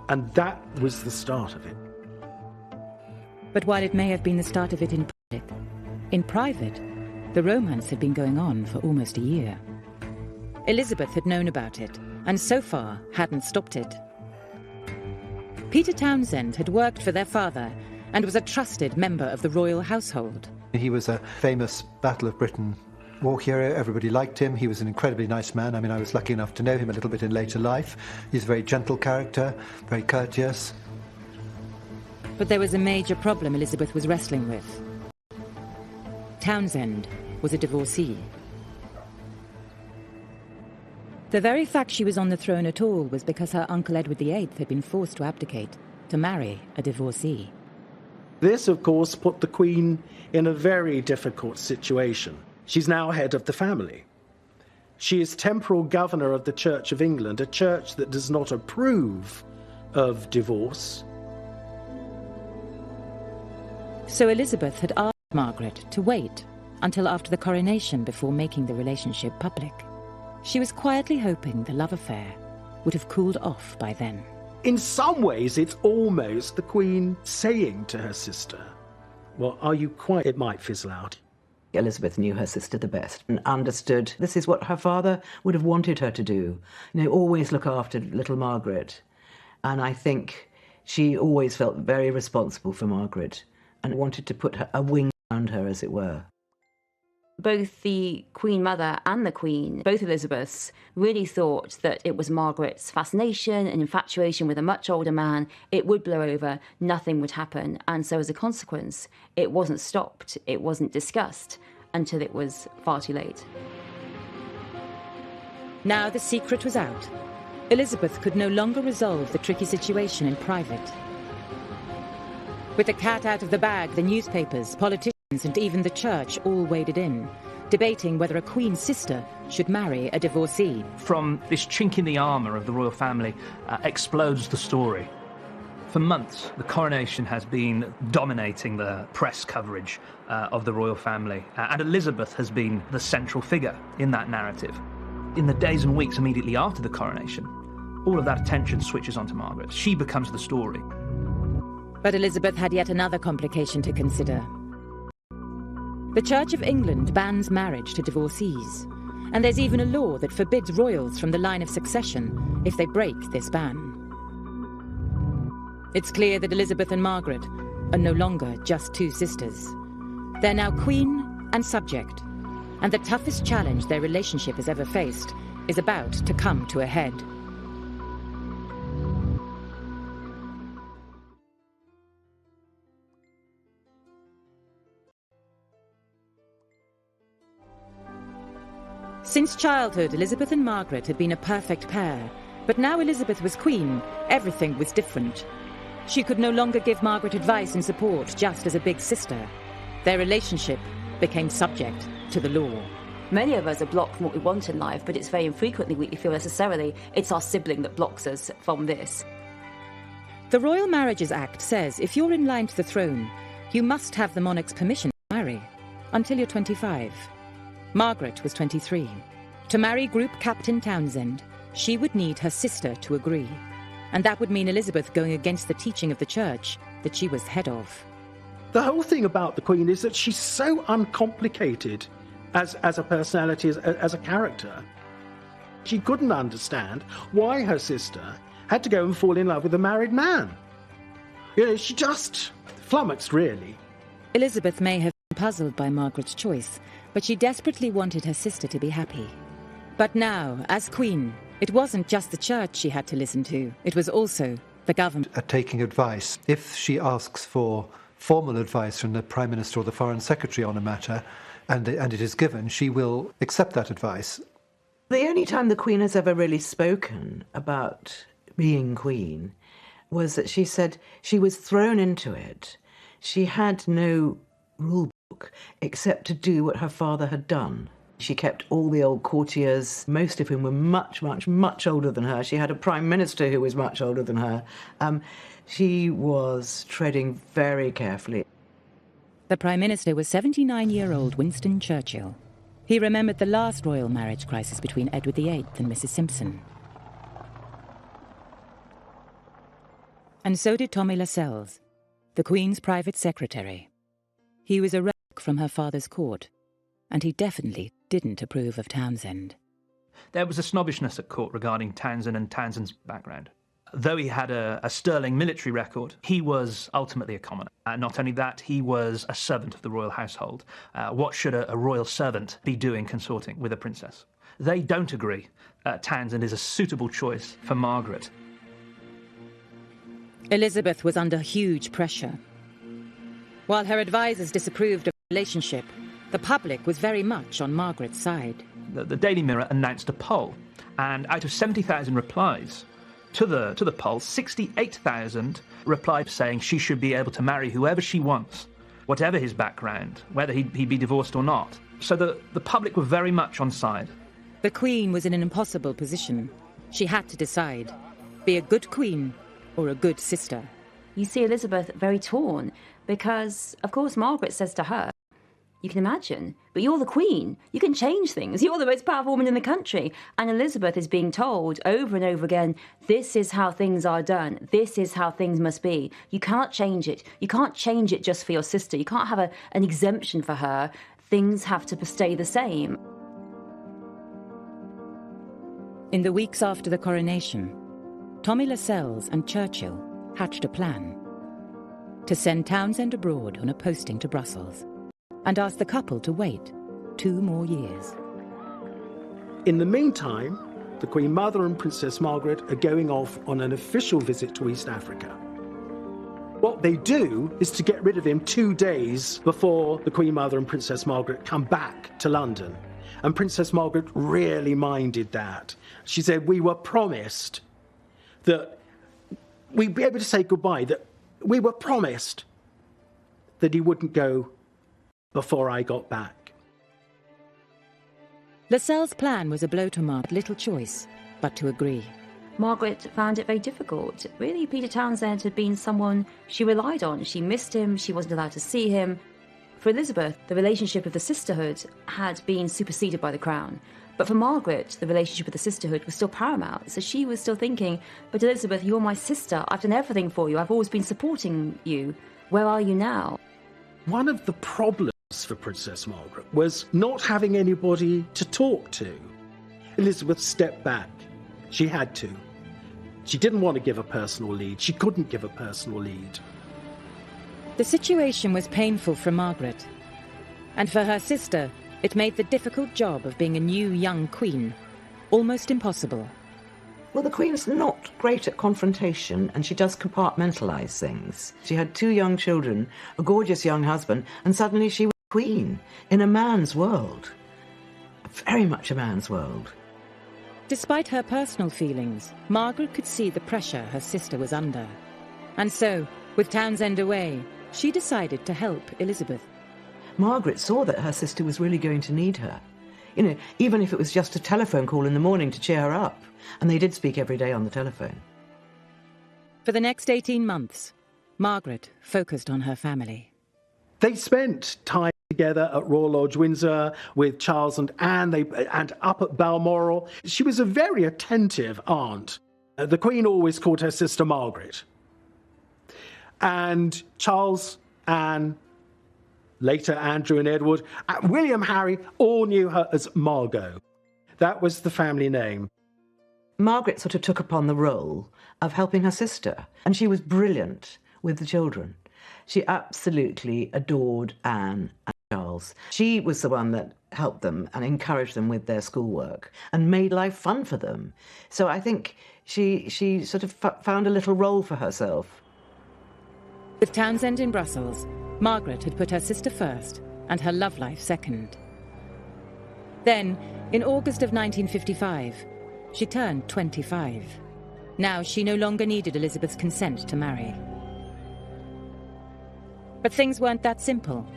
And that was the start of it. But while it may have been the start of it in private, the romance had been going on for almost a year. Elizabeth had known about it, and so far hadn't stopped it. Peter Townsend had worked for their father and was a trusted member of the royal household. He was a famous Battle of Britain war hero. Everybody liked him. He was an incredibly nice man. I mean, I was lucky enough to know him a little bit in later life. He's a very gentle character, very courteous. But there was a major problem Elizabeth was wrestling with. Townsend was a divorcee. The very fact she was on the throne at all was because her uncle Edward VIII had been forced to abdicate to marry a divorcee. This, of course, put the Queen in a very difficult situation. She's now head of the family. She is temporal governor of the Church of England, a church that does not approve of divorce. So Elizabeth had asked Margaret to wait until after the coronation before making the relationship public. She was quietly hoping the love affair would have cooled off by then. In some ways, it's almost the Queen saying to her sister, well, are you quite... It might fizzle out. Elizabeth knew her sister the best and understood this is what her father would have wanted her to do. You know, always look after little Margaret. And I think she always felt very responsible for Margaret and wanted to put a wing around her, as it were. Both the Queen Mother and the Queen, both Elizabeths, really thought that it was Margaret's fascination and infatuation with a much older man. It would blow over, nothing would happen. And so as a consequence, it wasn't stopped, it wasn't discussed until it was far too late. Now the secret was out. Elizabeth could no longer resolve the tricky situation in private. With the cat out of the bag, the newspapers, politicians, and even the church all waded in, debating whether a Queen's sister should marry a divorcee. From this chink in the armour of the royal family explodes the story. For months, the coronation has been dominating the press coverage of the royal family, and Elizabeth has been the central figure in that narrative. In the days and weeks immediately after the coronation, all of that attention switches onto Margaret. She becomes the story. But Elizabeth had yet another complication to consider. The Church of England bans marriage to divorcees, and there's even a law that forbids royals from the line of succession if they break this ban. It's clear that Elizabeth and Margaret are no longer just two sisters. They're now queen and subject, and the toughest challenge their relationship has ever faced is about to come to a head. Since childhood, Elizabeth and Margaret had been a perfect pair, but now Elizabeth was queen, everything was different. She could no longer give Margaret advice and support just as a big sister. Their relationship became subject to the law. Many of us are blocked from what we want in life, but it's very infrequently we feel necessarily it's our sibling that blocks us from this. The Royal Marriages Act says if you're in line to the throne, you must have the monarch's permission to marry, until you're 25. Margaret was 23. To marry Group Captain Townsend, she would need her sister to agree, and that would mean Elizabeth going against the teaching of the church that she was head of. The whole thing about the Queen is that she's so uncomplicated as a personality, as a character. She couldn't understand why her sister had to go and fall in love with a married man. You know, she just flummoxed, really. Elizabeth may have been puzzled by Margaret's choice, but she desperately wanted her sister to be happy. But now, as Queen, it wasn't just the church she had to listen to, it was also the government. Taking advice. If she asks for formal advice from the Prime Minister or the Foreign Secretary on a matter, and it is given, she will accept that advice. The only time the Queen has ever really spoken about being Queen was that she said she was thrown into it. She had no rule book except to do what her father had done. She kept all the old courtiers, most of whom were much, much, much older than her. She had a Prime Minister who was much older than her. She was treading very carefully. The Prime Minister was 79-year-old Winston Churchill. He remembered the last royal marriage crisis between Edward VIII and Mrs. Simpson. And so did Tommy Lascelles, the Queen's private secretary. He was a relic from her father's court, and he definitely didn't approve of Townsend. There was a snobbishness at court regarding Townsend and Townsend's background. Though he had a sterling military record, he was ultimately a commoner. Not only that, he was a servant of the royal household. What should a royal servant be doing consorting with a princess? They don't agree. Townsend is a suitable choice for Margaret. Elizabeth was under huge pressure. While her advisers disapproved of the relationship, the public was very much on Margaret's side. The Daily Mirror announced a poll, and out of 70,000 replies to the poll, 68,000 replied saying she should be able to marry whoever she wants, whatever his background, whether he'd be divorced or not. So the public were very much on side. The Queen was in an impossible position. She had to decide, be a good queen or a good sister. You see Elizabeth very torn because, of course, Margaret says to her, you can imagine, but you're the Queen. You can change things. You're the most powerful woman in the country. And Elizabeth is being told over and over again, this is how things are done. This is how things must be. You can't change it. You can't change it just for your sister. You can't have an exemption for her. Things have to stay the same. In the weeks after the coronation, Tommy Lascelles and Churchill hatched a plan to send Townsend abroad on a posting to Brussels and ask the couple to wait 2 more years. In the meantime, the Queen Mother and Princess Margaret are going off on an official visit to East Africa. What they do is to get rid of him 2 days before the Queen Mother and Princess Margaret come back to London. And Princess Margaret really minded that. She said, we were promised that we'd be able to say goodbye, that we were promised that he wouldn't go before I got back. Lascelles' plan was a blow to Margaret, little choice but to agree. Margaret found it very difficult. Really, Peter Townsend had been someone she relied on. She missed him, she wasn't allowed to see him. For Elizabeth, the relationship of the sisterhood had been superseded by the crown. But for Margaret, the relationship with the sisterhood was still paramount. So she was still thinking, but Elizabeth, you're my sister. I've done everything for you. I've always been supporting you. Where are you now? One of the problems for Princess Margaret was not having anybody to talk to. Elizabeth stepped back. She had to. She didn't want to give a personal lead. She couldn't give a personal lead. The situation was painful for Margaret. And for her sister, it made the difficult job of being a new young queen almost impossible. Well, the Queen's not great at confrontation, and she does compartmentalise things. She had 2 young children, a gorgeous young husband, and suddenly she was Queen in a man's world. Very much a man's world. Despite her personal feelings, Margaret could see the pressure her sister was under. And so, with Townsend away, she decided to help Elizabeth. Margaret saw that her sister was really going to need her. You know, even if it was just a telephone call in the morning to cheer her up. And they did speak every day on the telephone. For the next 18 months, Margaret focused on her family. They spent time together at Royal Lodge, Windsor, with Charles and Anne, and up at Balmoral. She was a very attentive aunt. The Queen always called her sister Margaret. And Charles, Anne, later Andrew and Edward, William, Harry, all knew her as Margot. That was the family name. Margaret sort of took upon the role of helping her sister, and she was brilliant with the children. She absolutely adored Anne and Charles. She was the one that helped them and encouraged them with their schoolwork and made life fun for them. So I think she sort of found a little role for herself. With Townsend in Brussels, Margaret had put her sister first and her love life second. Then, in August of 1955, she turned 25. Now she no longer needed Elizabeth's consent to marry. But things weren't that simple.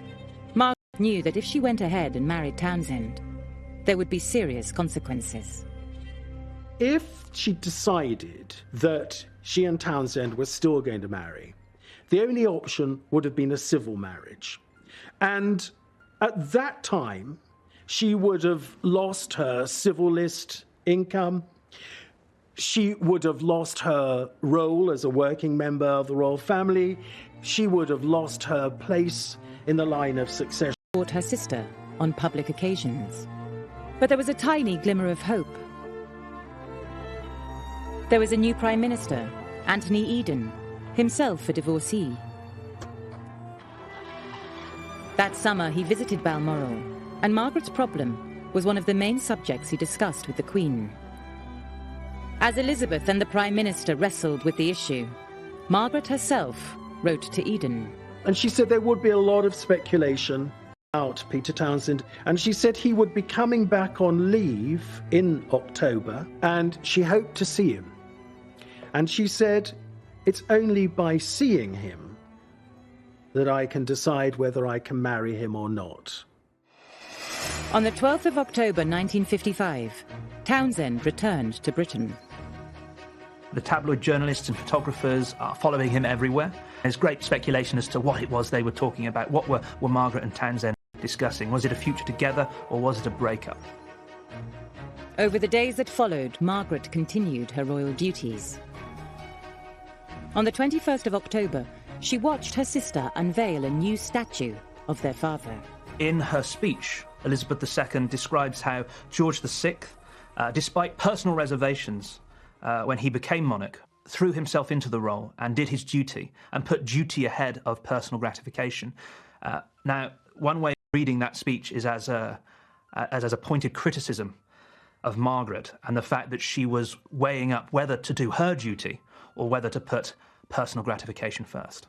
Margaret knew that if she went ahead and married Townsend, there would be serious consequences. If she decided that she and Townsend were still going to marry, the only option would have been a civil marriage. And at that time, she would have lost her civil list income. She would have lost her role as a working member of the royal family. She would have lost her place in the line of succession. Support her sister on public occasions. But there was a tiny glimmer of hope. There was a new Prime Minister, Anthony Eden, himself a divorcee. That summer he visited Balmoral, and Margaret's problem was one of the main subjects he discussed with the Queen. As Elizabeth and the Prime Minister wrestled with the issue, Margaret herself wrote to Eden. And she said there would be a lot of speculation about Peter Townsend, and she said he would be coming back on leave in October, and she hoped to see him. And she said, it's only by seeing him that I can decide whether I can marry him or not. On the 12th of October 1955, Townsend returned to Britain. The tabloid journalists and photographers are following him everywhere. There's great speculation as to what it was they were talking about. What were Margaret and Townsend discussing? Was it a future together, or was it a breakup? Over the days that followed, Margaret continued her royal duties. On the 21st of October, she watched her sister unveil a new statue of their father. In her speech, Elizabeth II describes how George VI, despite personal reservations when he became monarch, threw himself into the role and did his duty and put duty ahead of personal gratification. Now, one way of reading that speech is as a pointed criticism of Margaret and the fact that she was weighing up whether to do her duty or whether to put personal gratification first.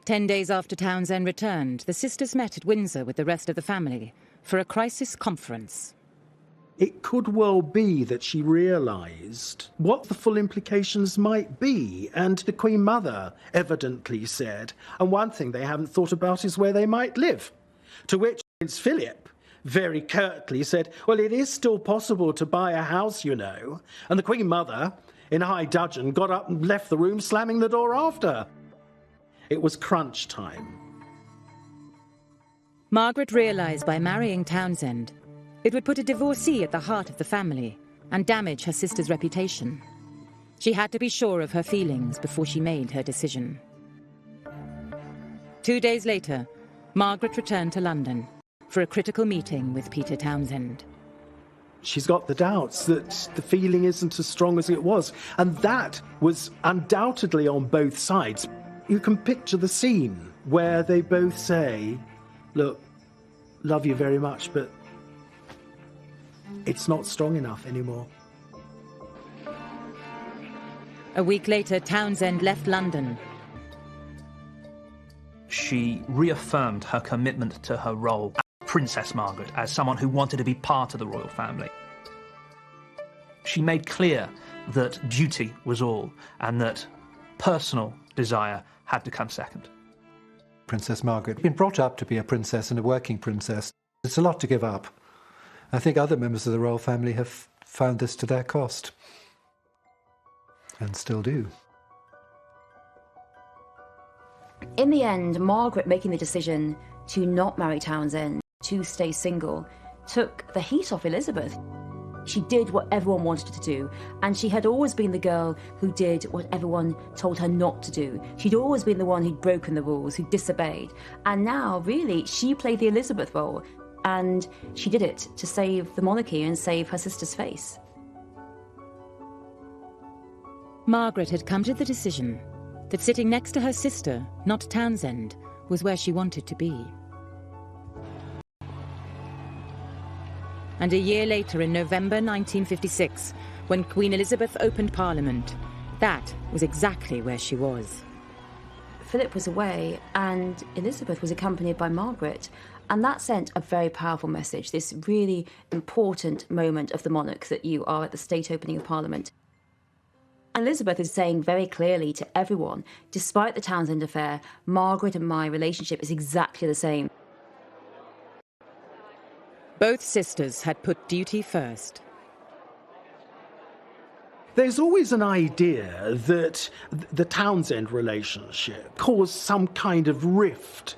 10 days after Townsend returned, the sisters met at Windsor with the rest of the family for a crisis conference. It could well be that she realised what the full implications might be, and the Queen Mother evidently said, and one thing they haven't thought about is where they might live. To which Prince Philip very curtly said, well, it is still possible to buy a house, you know. And the Queen Mother, in high dudgeon, got up and left the room, slamming the door after her. It was crunch time. Margaret realised by marrying Townsend, it would put a divorcee at the heart of the family and damage her sister's reputation. She had to be sure of her feelings before she made her decision. 2 days later, Margaret returned to London for a critical meeting with Peter Townsend. She's got the doubts that the feeling isn't as strong as it was, and that was undoubtedly on both sides. You can picture the scene where they both say, look, love you very much, but it's not strong enough anymore. A week later, Townsend left London. She reaffirmed her commitment to her role as Princess Margaret, as someone who wanted to be part of the royal family. She made clear that duty was all, and that personal desire had to come second. Princess Margaret had been brought up to be a princess and a working princess. It's a lot to give up. I think other members of the royal family have found this to their cost, and still do. In the end, Margaret making the decision to not marry Townsend, to stay single, took the heat off Elizabeth. She did what everyone wanted her to do, and she had always been the girl who did what everyone told her not to do. She'd always been the one who'd broken the rules, who disobeyed. And now, really, she played the Elizabeth role, and she did it to save the monarchy and save her sister's face. Margaret had come to the decision that sitting next to her sister, not Townsend, was where she wanted to be. And a year later, in November 1956, when Queen Elizabeth opened Parliament, that was exactly where she was. Philip was away, and Elizabeth was accompanied by Margaret, and that sent a very powerful message, this really important moment of the monarch, that you are at the state opening of Parliament. Elizabeth is saying very clearly to everyone, despite the Townsend affair, Margaret and my relationship is exactly the same. Both sisters had put duty first. There's always an idea that the Townsend relationship caused some kind of rift.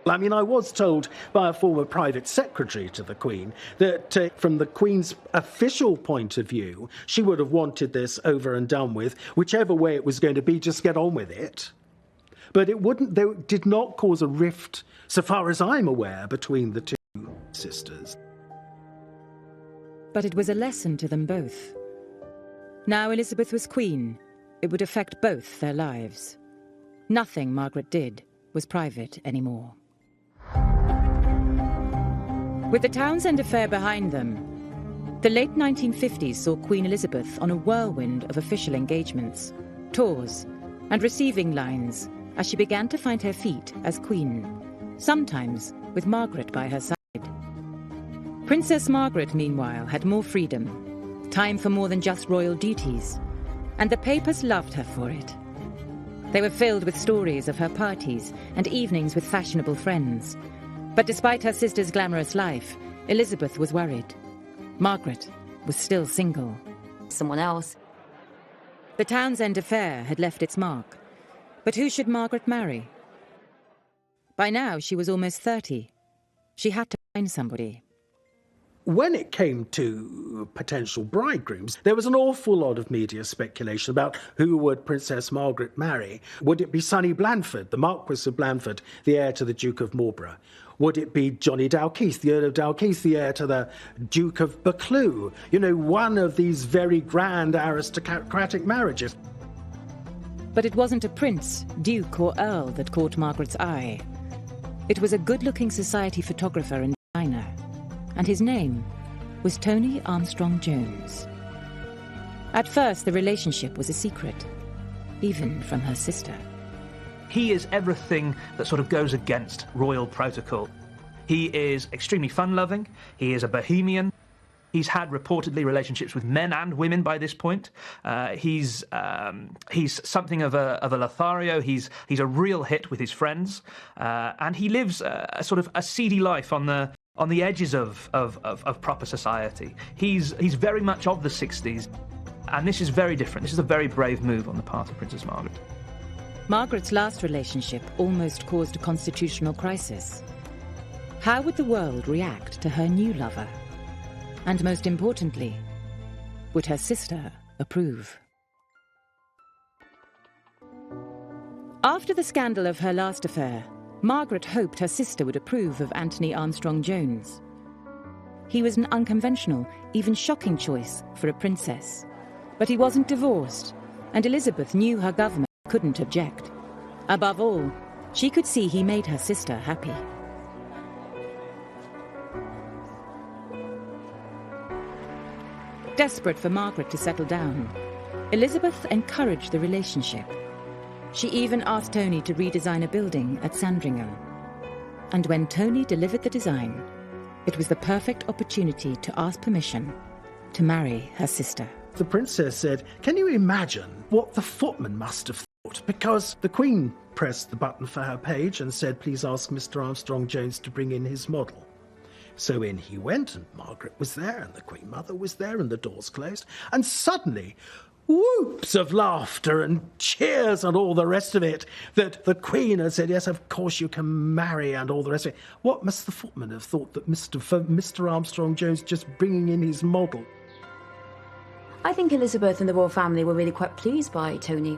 I mean, I was told by a former private secretary to the Queen that from the Queen's official point of view, she would have wanted this over and done with, whichever way it was going to be, just get on with it. But it did not cause a rift, so far as I'm aware, between the two sisters. But it was a lesson to them both. Now Elizabeth was Queen. It would affect both their lives. Nothing Margaret did was private anymore. With the Townsend affair behind them, the late 1950s saw Queen Elizabeth on a whirlwind of official engagements, tours, and receiving lines as she began to find her feet as Queen, sometimes with Margaret by her side. Princess Margaret, meanwhile, had more freedom, time for more than just royal duties, and the papers loved her for it. They were filled with stories of her parties and evenings with fashionable friends. But despite her sister's glamorous life, Elizabeth was worried. Margaret was still single. Someone else. The Townsend affair had left its mark. But who should Margaret marry? By now, she was almost 30. She had to find somebody. When it came to potential bridegrooms, there was an awful lot of media speculation about who would Princess Margaret marry. Would it be Sonny Blandford, the Marquis of Blandford, the heir to the Duke of Marlborough? Would it be Johnny Dalkeith, the Earl of Dalkeith, the heir to the Duke of Buccleuch? You know, one of these very grand aristocratic marriages. But it wasn't a prince, duke or earl that caught Margaret's eye. It was a good-looking society photographer and designer. And his name was Tony Armstrong-Jones. At first, the relationship was a secret, even from her sister. He is everything that sort of goes against royal protocol. He is extremely fun-loving. He is a bohemian. He's had reportedly relationships with men and women by this point. He's something of a Lothario. He's a real hit with his friends, and he lives a sort of a seedy life on the edges of proper society. He's very much of the 60s, and this is very different. This is a very brave move on the part of Princess Margaret. Margaret's last relationship almost caused a constitutional crisis. How would the world react to her new lover? And most importantly, would her sister approve? After the scandal of her last affair, Margaret hoped her sister would approve of Anthony Armstrong-Jones. He was an unconventional, even shocking choice for a princess. But he wasn't divorced, and Elizabeth knew her government couldn't object. Above all, she could see he made her sister happy. Desperate for Margaret to settle down, Elizabeth encouraged the relationship. She even asked Tony to redesign a building at Sandringham. And when Tony delivered the design, it was the perfect opportunity to ask permission to marry her sister. The princess said, "Can you imagine what the footman must have thought?" Because the Queen pressed the button for her page and said, "Please ask Mr. Armstrong-Jones to bring in his model." So in he went, and Margaret was there, and the Queen Mother was there, and the doors closed. And suddenly, whoops of laughter and cheers and all the rest of it, that the Queen had said, yes, of course you can marry and all the rest of it. What must the footman have thought that Mr. Armstrong-Jones just bringing in his model? I think Elizabeth and the royal family were really quite pleased by Tony.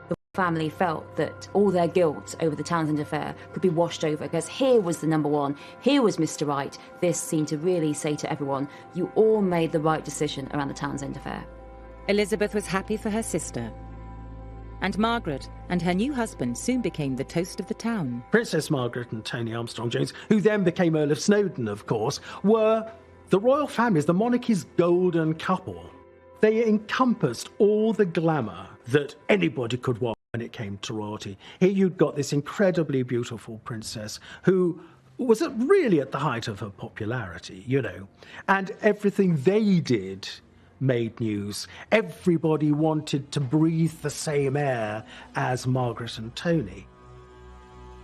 The family felt that all their guilt over the Townsend affair could be washed over, because here was the number one, here was Mr. Right. This seemed to really say to everyone, you all made the right decision around the Townsend affair. Elizabeth was happy for her sister. And Margaret and her new husband soon became the toast of the town. Princess Margaret and Tony Armstrong-Jones, who then became Earl of Snowdon, of course, were the royal families, the monarchy's golden couple. They encompassed all the glamour that anybody could want when it came to royalty. Here you'd got this incredibly beautiful princess who was really at the height of her popularity, you know, and everything they did made news. Everybody wanted to breathe the same air as Margaret and Tony.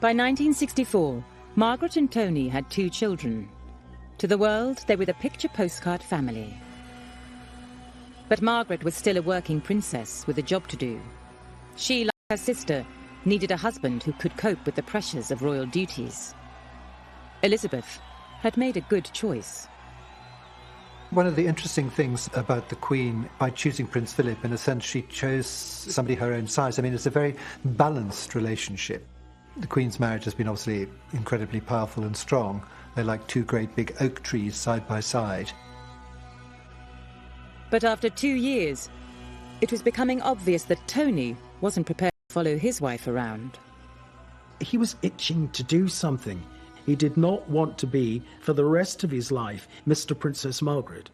By 1964, Margaret and Tony had 2 children. To the world, they were the picture postcard family. But Margaret was still a working princess with a job to do. She, like her sister, needed a husband who could cope with the pressures of royal duties. Elizabeth had made a good choice. One of the interesting things about the Queen, by choosing Prince Philip, in a sense, she chose somebody her own size. I mean, it's a very balanced relationship. The Queen's marriage has been obviously incredibly powerful and strong. They're like 2 great big oak trees side by side. But after 2 years, it was becoming obvious that Tony wasn't prepared to follow his wife around. He was itching to do something. He did not want to be, for the rest of his life, Mr. Princess Margaret.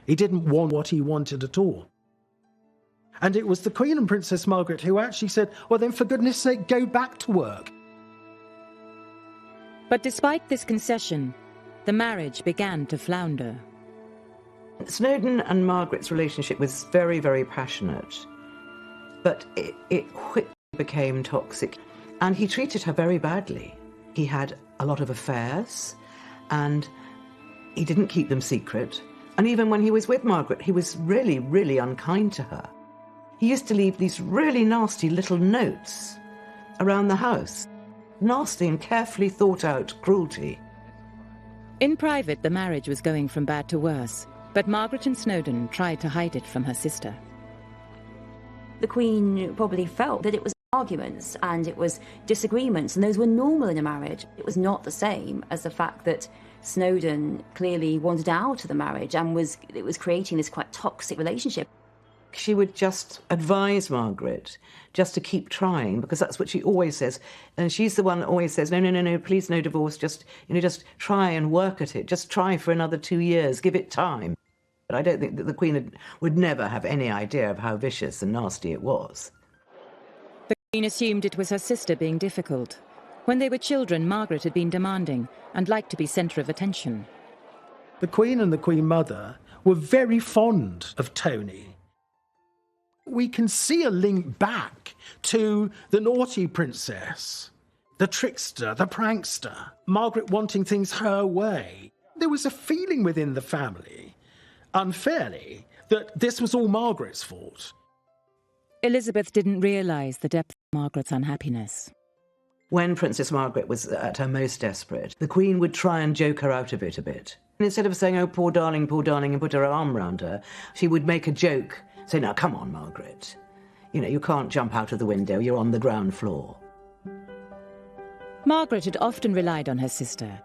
He didn't want what he wanted at all. And it was the Queen and Princess Margaret who actually said, well then, for goodness sake, go back to work. But despite this concession, the marriage began to flounder. Snowdon and Margaret's relationship was very, very passionate, but it quickly became toxic, and he treated her very badly. He had a lot of affairs, and he didn't keep them secret, and even when he was with Margaret, he was really, really unkind to her. He used to leave these really nasty little notes around the house. Nasty and carefully thought out cruelty. In private, the marriage was going from bad to worse, but Margaret and Snowdon tried to hide it from her sister. The Queen probably felt that it was arguments and it was disagreements, and those were normal in a marriage. It was not the same as the fact that Snowdon clearly wanted out of the marriage and it was creating this quite toxic relationship. She would just advise Margaret just to keep trying, because that's what she always says. And she's the one that always says, no, please, no divorce, just try and work at it. Just try for another 2 years, give it time. But I don't think that the Queen would never have any idea of how vicious and nasty it was. The Queen assumed it was her sister being difficult. When they were children, Margaret had been demanding and liked to be centre of attention. The Queen and the Queen Mother were very fond of Tony. We can see a link back to the naughty princess, the trickster, the prankster, Margaret wanting things her way. There was a feeling within the family, unfairly, that this was all Margaret's fault. Elizabeth didn't realise the depth of Margaret's unhappiness. When Princess Margaret was at her most desperate, the Queen would try and joke her out of it a bit. And instead of saying, oh, poor darling, and put her arm round her, she would make a joke. Say, now, come on, Margaret. You can't jump out of the window. You're on the ground floor. Margaret had often relied on her sister,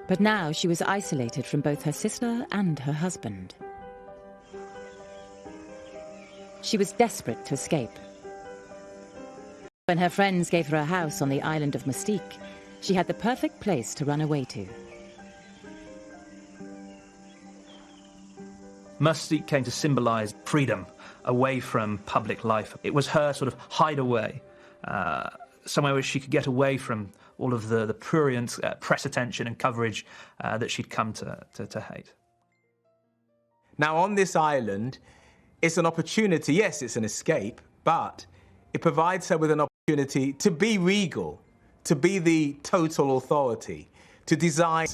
but now she was isolated from both her sister and her husband. She was desperate to escape. When her friends gave her a house on the island of Mystique, she had the perfect place to run away to. Mystique came to symbolise freedom away from public life. It was her sort of hideaway, somewhere where she could get away from all of the prurient press attention and coverage that she'd come to hate. Now, on this island, it's an opportunity. Yes, it's an escape, but it provides her with an opportunity to be regal, to be the total authority, to design.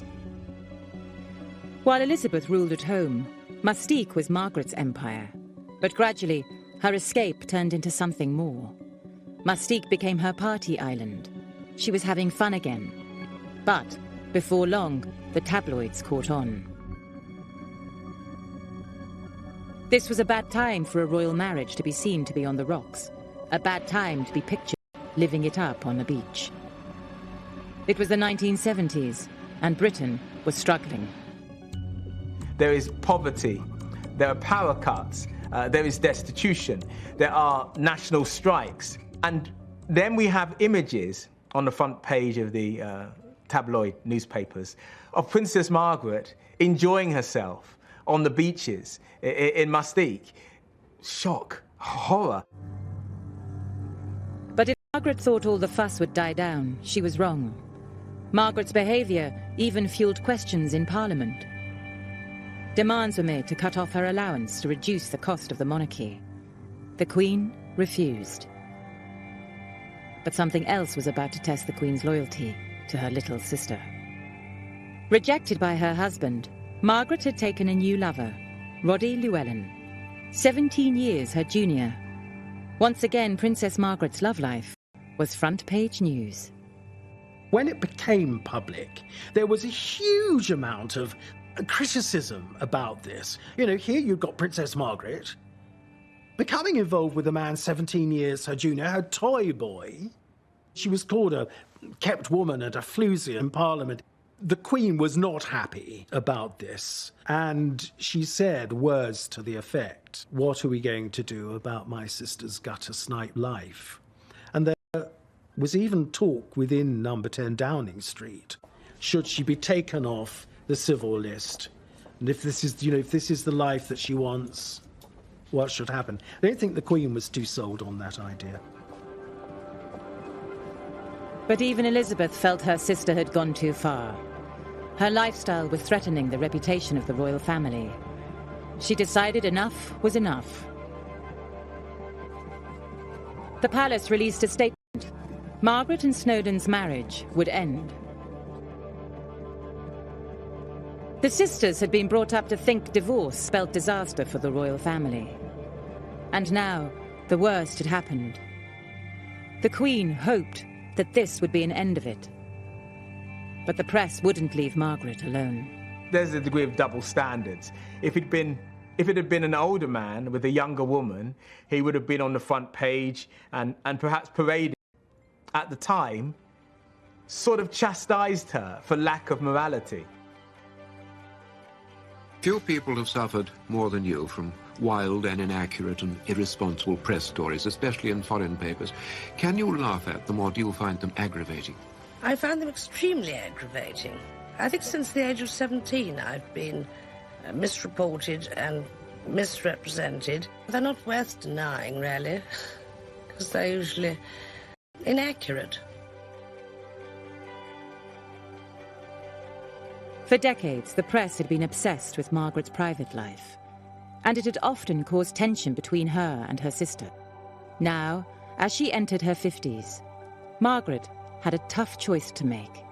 While Elizabeth ruled at home, Mystique was Margaret's empire. But gradually, Her escape turned into something more. Mustique became her party island. She was having fun again. But before long, the tabloids caught on. This was a bad time for a royal marriage to be seen to be on the rocks. A bad time to be pictured living it up on the beach. It was the 1970s, and Britain was struggling. There is poverty, there are power cuts, there is destitution, there are national strikes, and then we have images on the front page of the tabloid newspapers of Princess Margaret enjoying herself on the beaches in Mustique. Shock, horror. But if Margaret thought all the fuss would die down, she was wrong. Margaret's behaviour even fueled questions in Parliament. Demands were made to cut off her allowance to reduce the cost of the monarchy. The Queen refused. But something else was about to test the Queen's loyalty to her little sister. Rejected by her husband, Margaret had taken a new lover, Roddy Llewellyn, 17 years her junior. Once again, Princess Margaret's love life was front-page news. When it became public, there was a huge amount of criticism about this. You know, here you've got Princess Margaret becoming involved with a man 17 years her junior, her toy boy. She was called a kept woman and a floozy in Parliament. The Queen was not happy about this, and she said words to the effect, "What are we going to do about my sister's gutter snipe life?" And there was even talk within number 10 Downing Street. Should she be taken off the civil list? And if this is, if this is the life that she wants, what should happen? I don't think the Queen was too sold on that idea. But even Elizabeth felt her sister had gone too far. Her lifestyle was threatening the reputation of the royal family. She decided enough was enough. The palace released a statement. Margaret and Snowdon's marriage would end. The sisters had been brought up to think divorce spelled disaster for the royal family. And now, the worst had happened. The Queen hoped that this would be an end of it. But the press wouldn't leave Margaret alone. There's a degree of double standards. If it had been an older man with a younger woman, he would have been on the front page and perhaps paraded. At the time, sort of chastised her for lack of morality. Few people have suffered more than you from wild and inaccurate and irresponsible press stories, especially in foreign papers. Can you laugh at them, or do you find them aggravating? I find them extremely aggravating. I think since the age of 17 I've been misreported and misrepresented. They're not worth denying, really, because they're usually inaccurate. For decades, the press had been obsessed with Margaret's private life, and it had often caused tension between her and her sister. Now, as she entered her 50s, Margaret had a tough choice to make.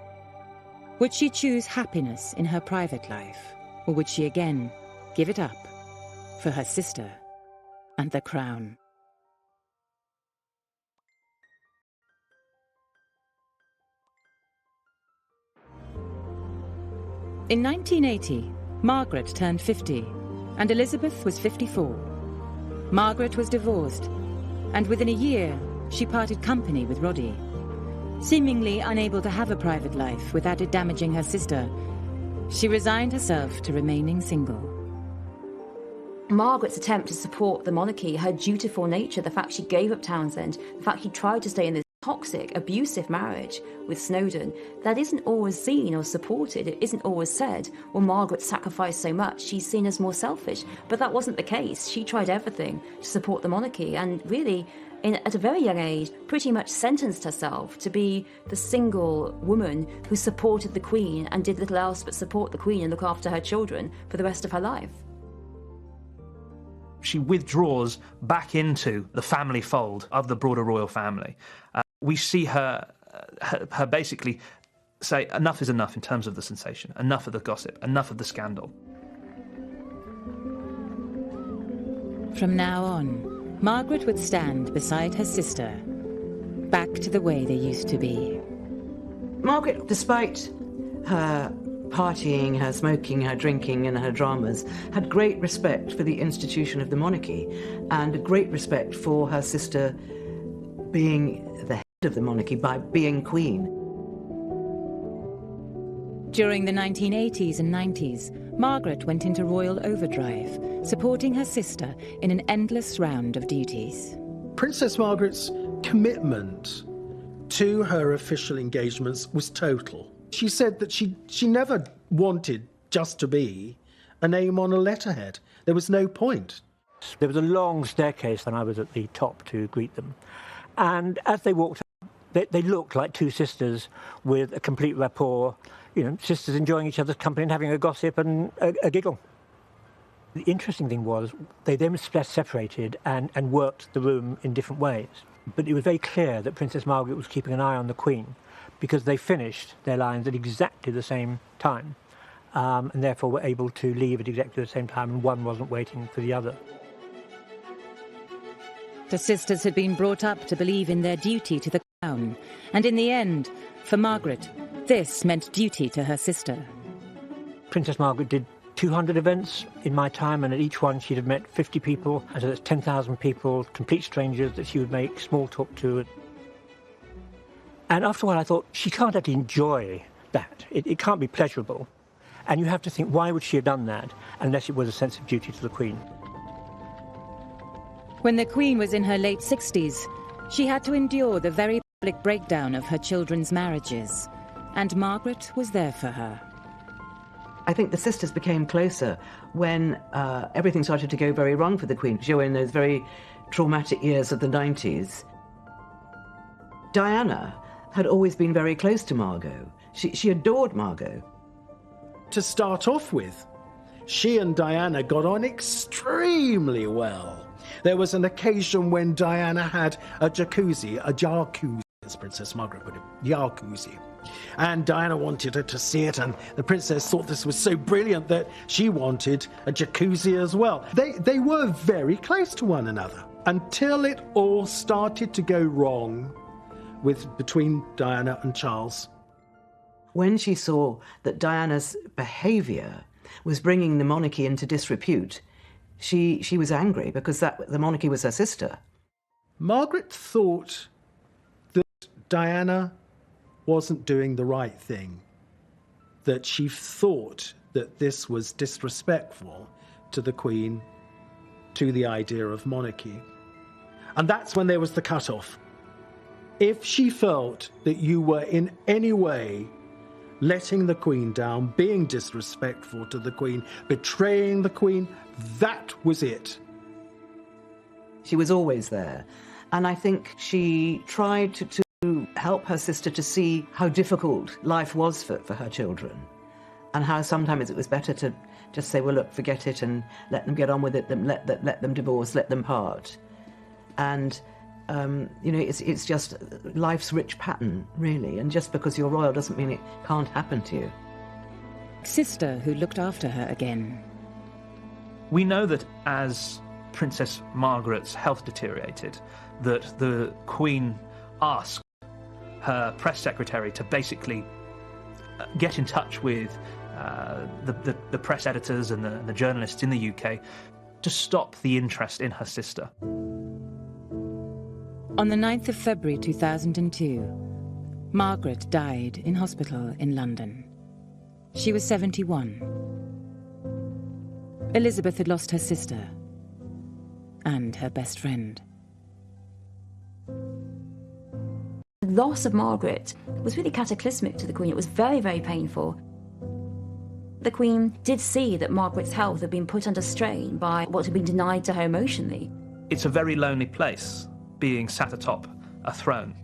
Would she choose happiness in her private life, or would she again give it up for her sister and the crown? In 1980, Margaret turned 50, and Elizabeth was 54. Margaret was divorced, and within a year, she parted company with Roddy. Seemingly unable to have a private life without it damaging her sister, she resigned herself to remaining single. Margaret's attempt to support the monarchy, her dutiful nature, the fact she gave up Townsend, the fact she tried to stay in this toxic, abusive marriage with Snowdon, that isn't always seen or supported. It isn't always said, well, Margaret sacrificed so much, she's seen as more selfish. But that wasn't the case. She tried everything to support the monarchy, and really, at a very young age, pretty much sentenced herself to be the single woman who supported the Queen and did little else but support the Queen and look after her children for the rest of her life. She withdraws back into the family fold of the broader royal family. We see her basically say enough is enough in terms of the sensation, enough of the gossip, enough of the scandal. From now on, Margaret would stand beside her sister, back to the way they used to be. Margaret, despite her partying, her smoking, her drinking and her dramas, had great respect for the institution of the monarchy and a great respect for her sister being the head of the monarchy by being queen. During the 1980s and 90s, Margaret went into royal overdrive, supporting her sister in an endless round of duties. Princess Margaret's commitment to her official engagements was total. She said that she never wanted just to be a name on a letterhead. There was no point. There was a long staircase when I was at the top to greet them. And as they walked up, they looked like two sisters with a complete rapport, you know, sisters enjoying each other's company and having a gossip and a giggle. The interesting thing was they then separated and worked the room in different ways. But it was very clear that Princess Margaret was keeping an eye on the Queen because they finished their lines at exactly the same time and therefore were able to leave at exactly the same time, and one wasn't waiting for the other. The sisters had been brought up to believe in their duty to the crown, and in the end, for Margaret, this meant duty to her sister. Princess Margaret did 200 events in my time, and at each one she'd have met 50 people, and so that's 10,000 people, complete strangers that she would make small talk to. And after a while I thought, she can't actually enjoy that. It can't be pleasurable. And you have to think, why would she have done that unless it was a sense of duty to the Queen? When the Queen was in her late 60s, she had to endure the very public breakdown of her children's marriages, and Margaret was there for her. I think the sisters became closer when everything started to go very wrong for the Queen. She was in those very traumatic years of the 90s. Diana had always been very close to Margot. She adored Margot. To start off with, she and Diana got on extremely well. There was an occasion when Diana had a jacuzzi, as Princess Margaret put it, jacuzzi. And Diana wanted her to see it, and the princess thought this was so brilliant that she wanted a jacuzzi as well. They were very close to one another until it all started to go wrong between Diana and Charles. When she saw that Diana's behaviour was bringing the monarchy into disrepute, she was angry because the monarchy was her sister. Margaret thought that Diana wasn't doing the right thing, that she thought that this was disrespectful to the Queen, to the idea of monarchy. And that's when there was the cut-off. If she felt that you were in any way letting the Queen down, being disrespectful to the Queen, betraying the Queen, that was it. She was always there. And I think she tried to help her sister to see how difficult life was for her children, and how sometimes it was better to just say, well, look, forget it and let them get on with it, let them divorce, let them part. And you know, it's just life's rich pattern, really, and just because you're royal doesn't mean it can't happen to you. Sister who looked after her again. We know that as Princess Margaret's health deteriorated, that the Queen asked her press secretary to basically get in touch with the press editors and the journalists in the UK to stop the interest in her sister. On the 9th of February 2002, Margaret died in hospital in London. She was 71. Elizabeth had lost her sister and her best friend. The loss of Margaret was really cataclysmic to the Queen. It was very, very painful. The Queen did see that Margaret's health had been put under strain by what had been denied to her emotionally. It's a very lonely place, being sat atop a throne,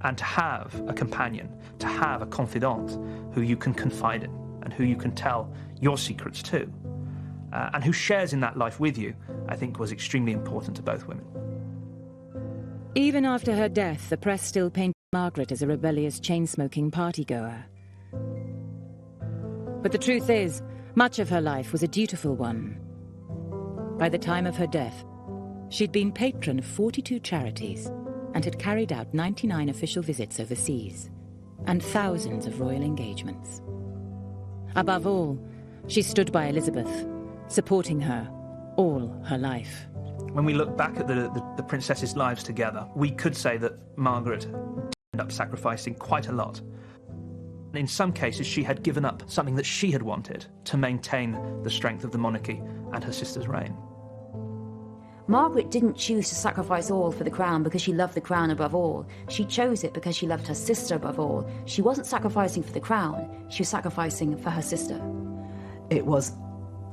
and to have a companion, to have a confidant who you can confide in and who you can tell your secrets to, and who shares in that life with you, I think was extremely important to both women. Even after her death, the press still painted Margaret as a rebellious chain-smoking partygoer. But the truth is, much of her life was a dutiful one. By the time of her death, She'd been patron of 42 charities and had carried out 99 official visits overseas and thousands of royal engagements. Above all, she stood by Elizabeth, supporting her all her life. When we look back at the princesses' lives together, we could say that Margaret ended up sacrificing quite a lot. In some cases, she had given up something that she had wanted to maintain the strength of the monarchy and her sister's reign. Margaret didn't choose to sacrifice all for the crown because she loved the crown above all. She chose it because she loved her sister above all. She wasn't sacrificing for the crown, she was sacrificing for her sister. It was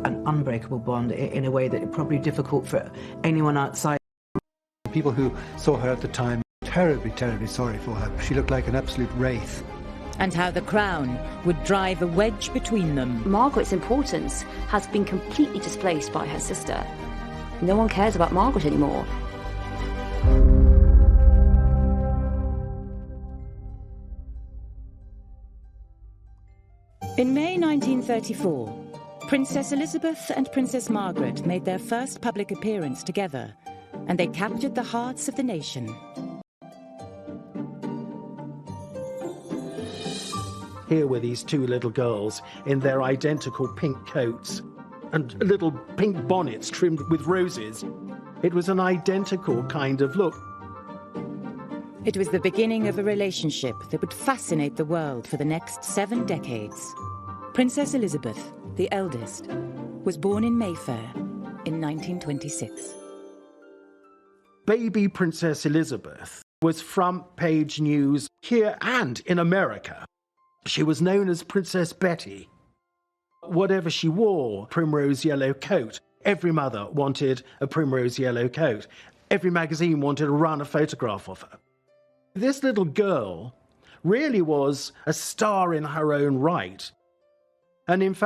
an unbreakable bond in a way that is probably difficult for anyone outside. People who saw her at the time were terribly, terribly sorry for her. She looked like an absolute wraith. And how the crown would drive a wedge between them. Margaret's importance has been completely displaced by her sister. No one cares about Margaret anymore. In May 1934, Princess Elizabeth and Princess Margaret made their first public appearance together, and they captured the hearts of the nation. Here were these two little girls in their identical pink coats and little pink bonnets trimmed with roses. It was an identical kind of look. It was the beginning of a relationship that would fascinate the world for the next 7 decades. Princess Elizabeth, the eldest, was born in Mayfair in 1926. Baby Princess Elizabeth was front-page news here and in America. She was known as Princess Betty. Whatever she wore, primrose yellow coat. Every mother wanted a primrose yellow coat. Every magazine wanted to run a photograph of her. This little girl really was a star in her own right. And in fact,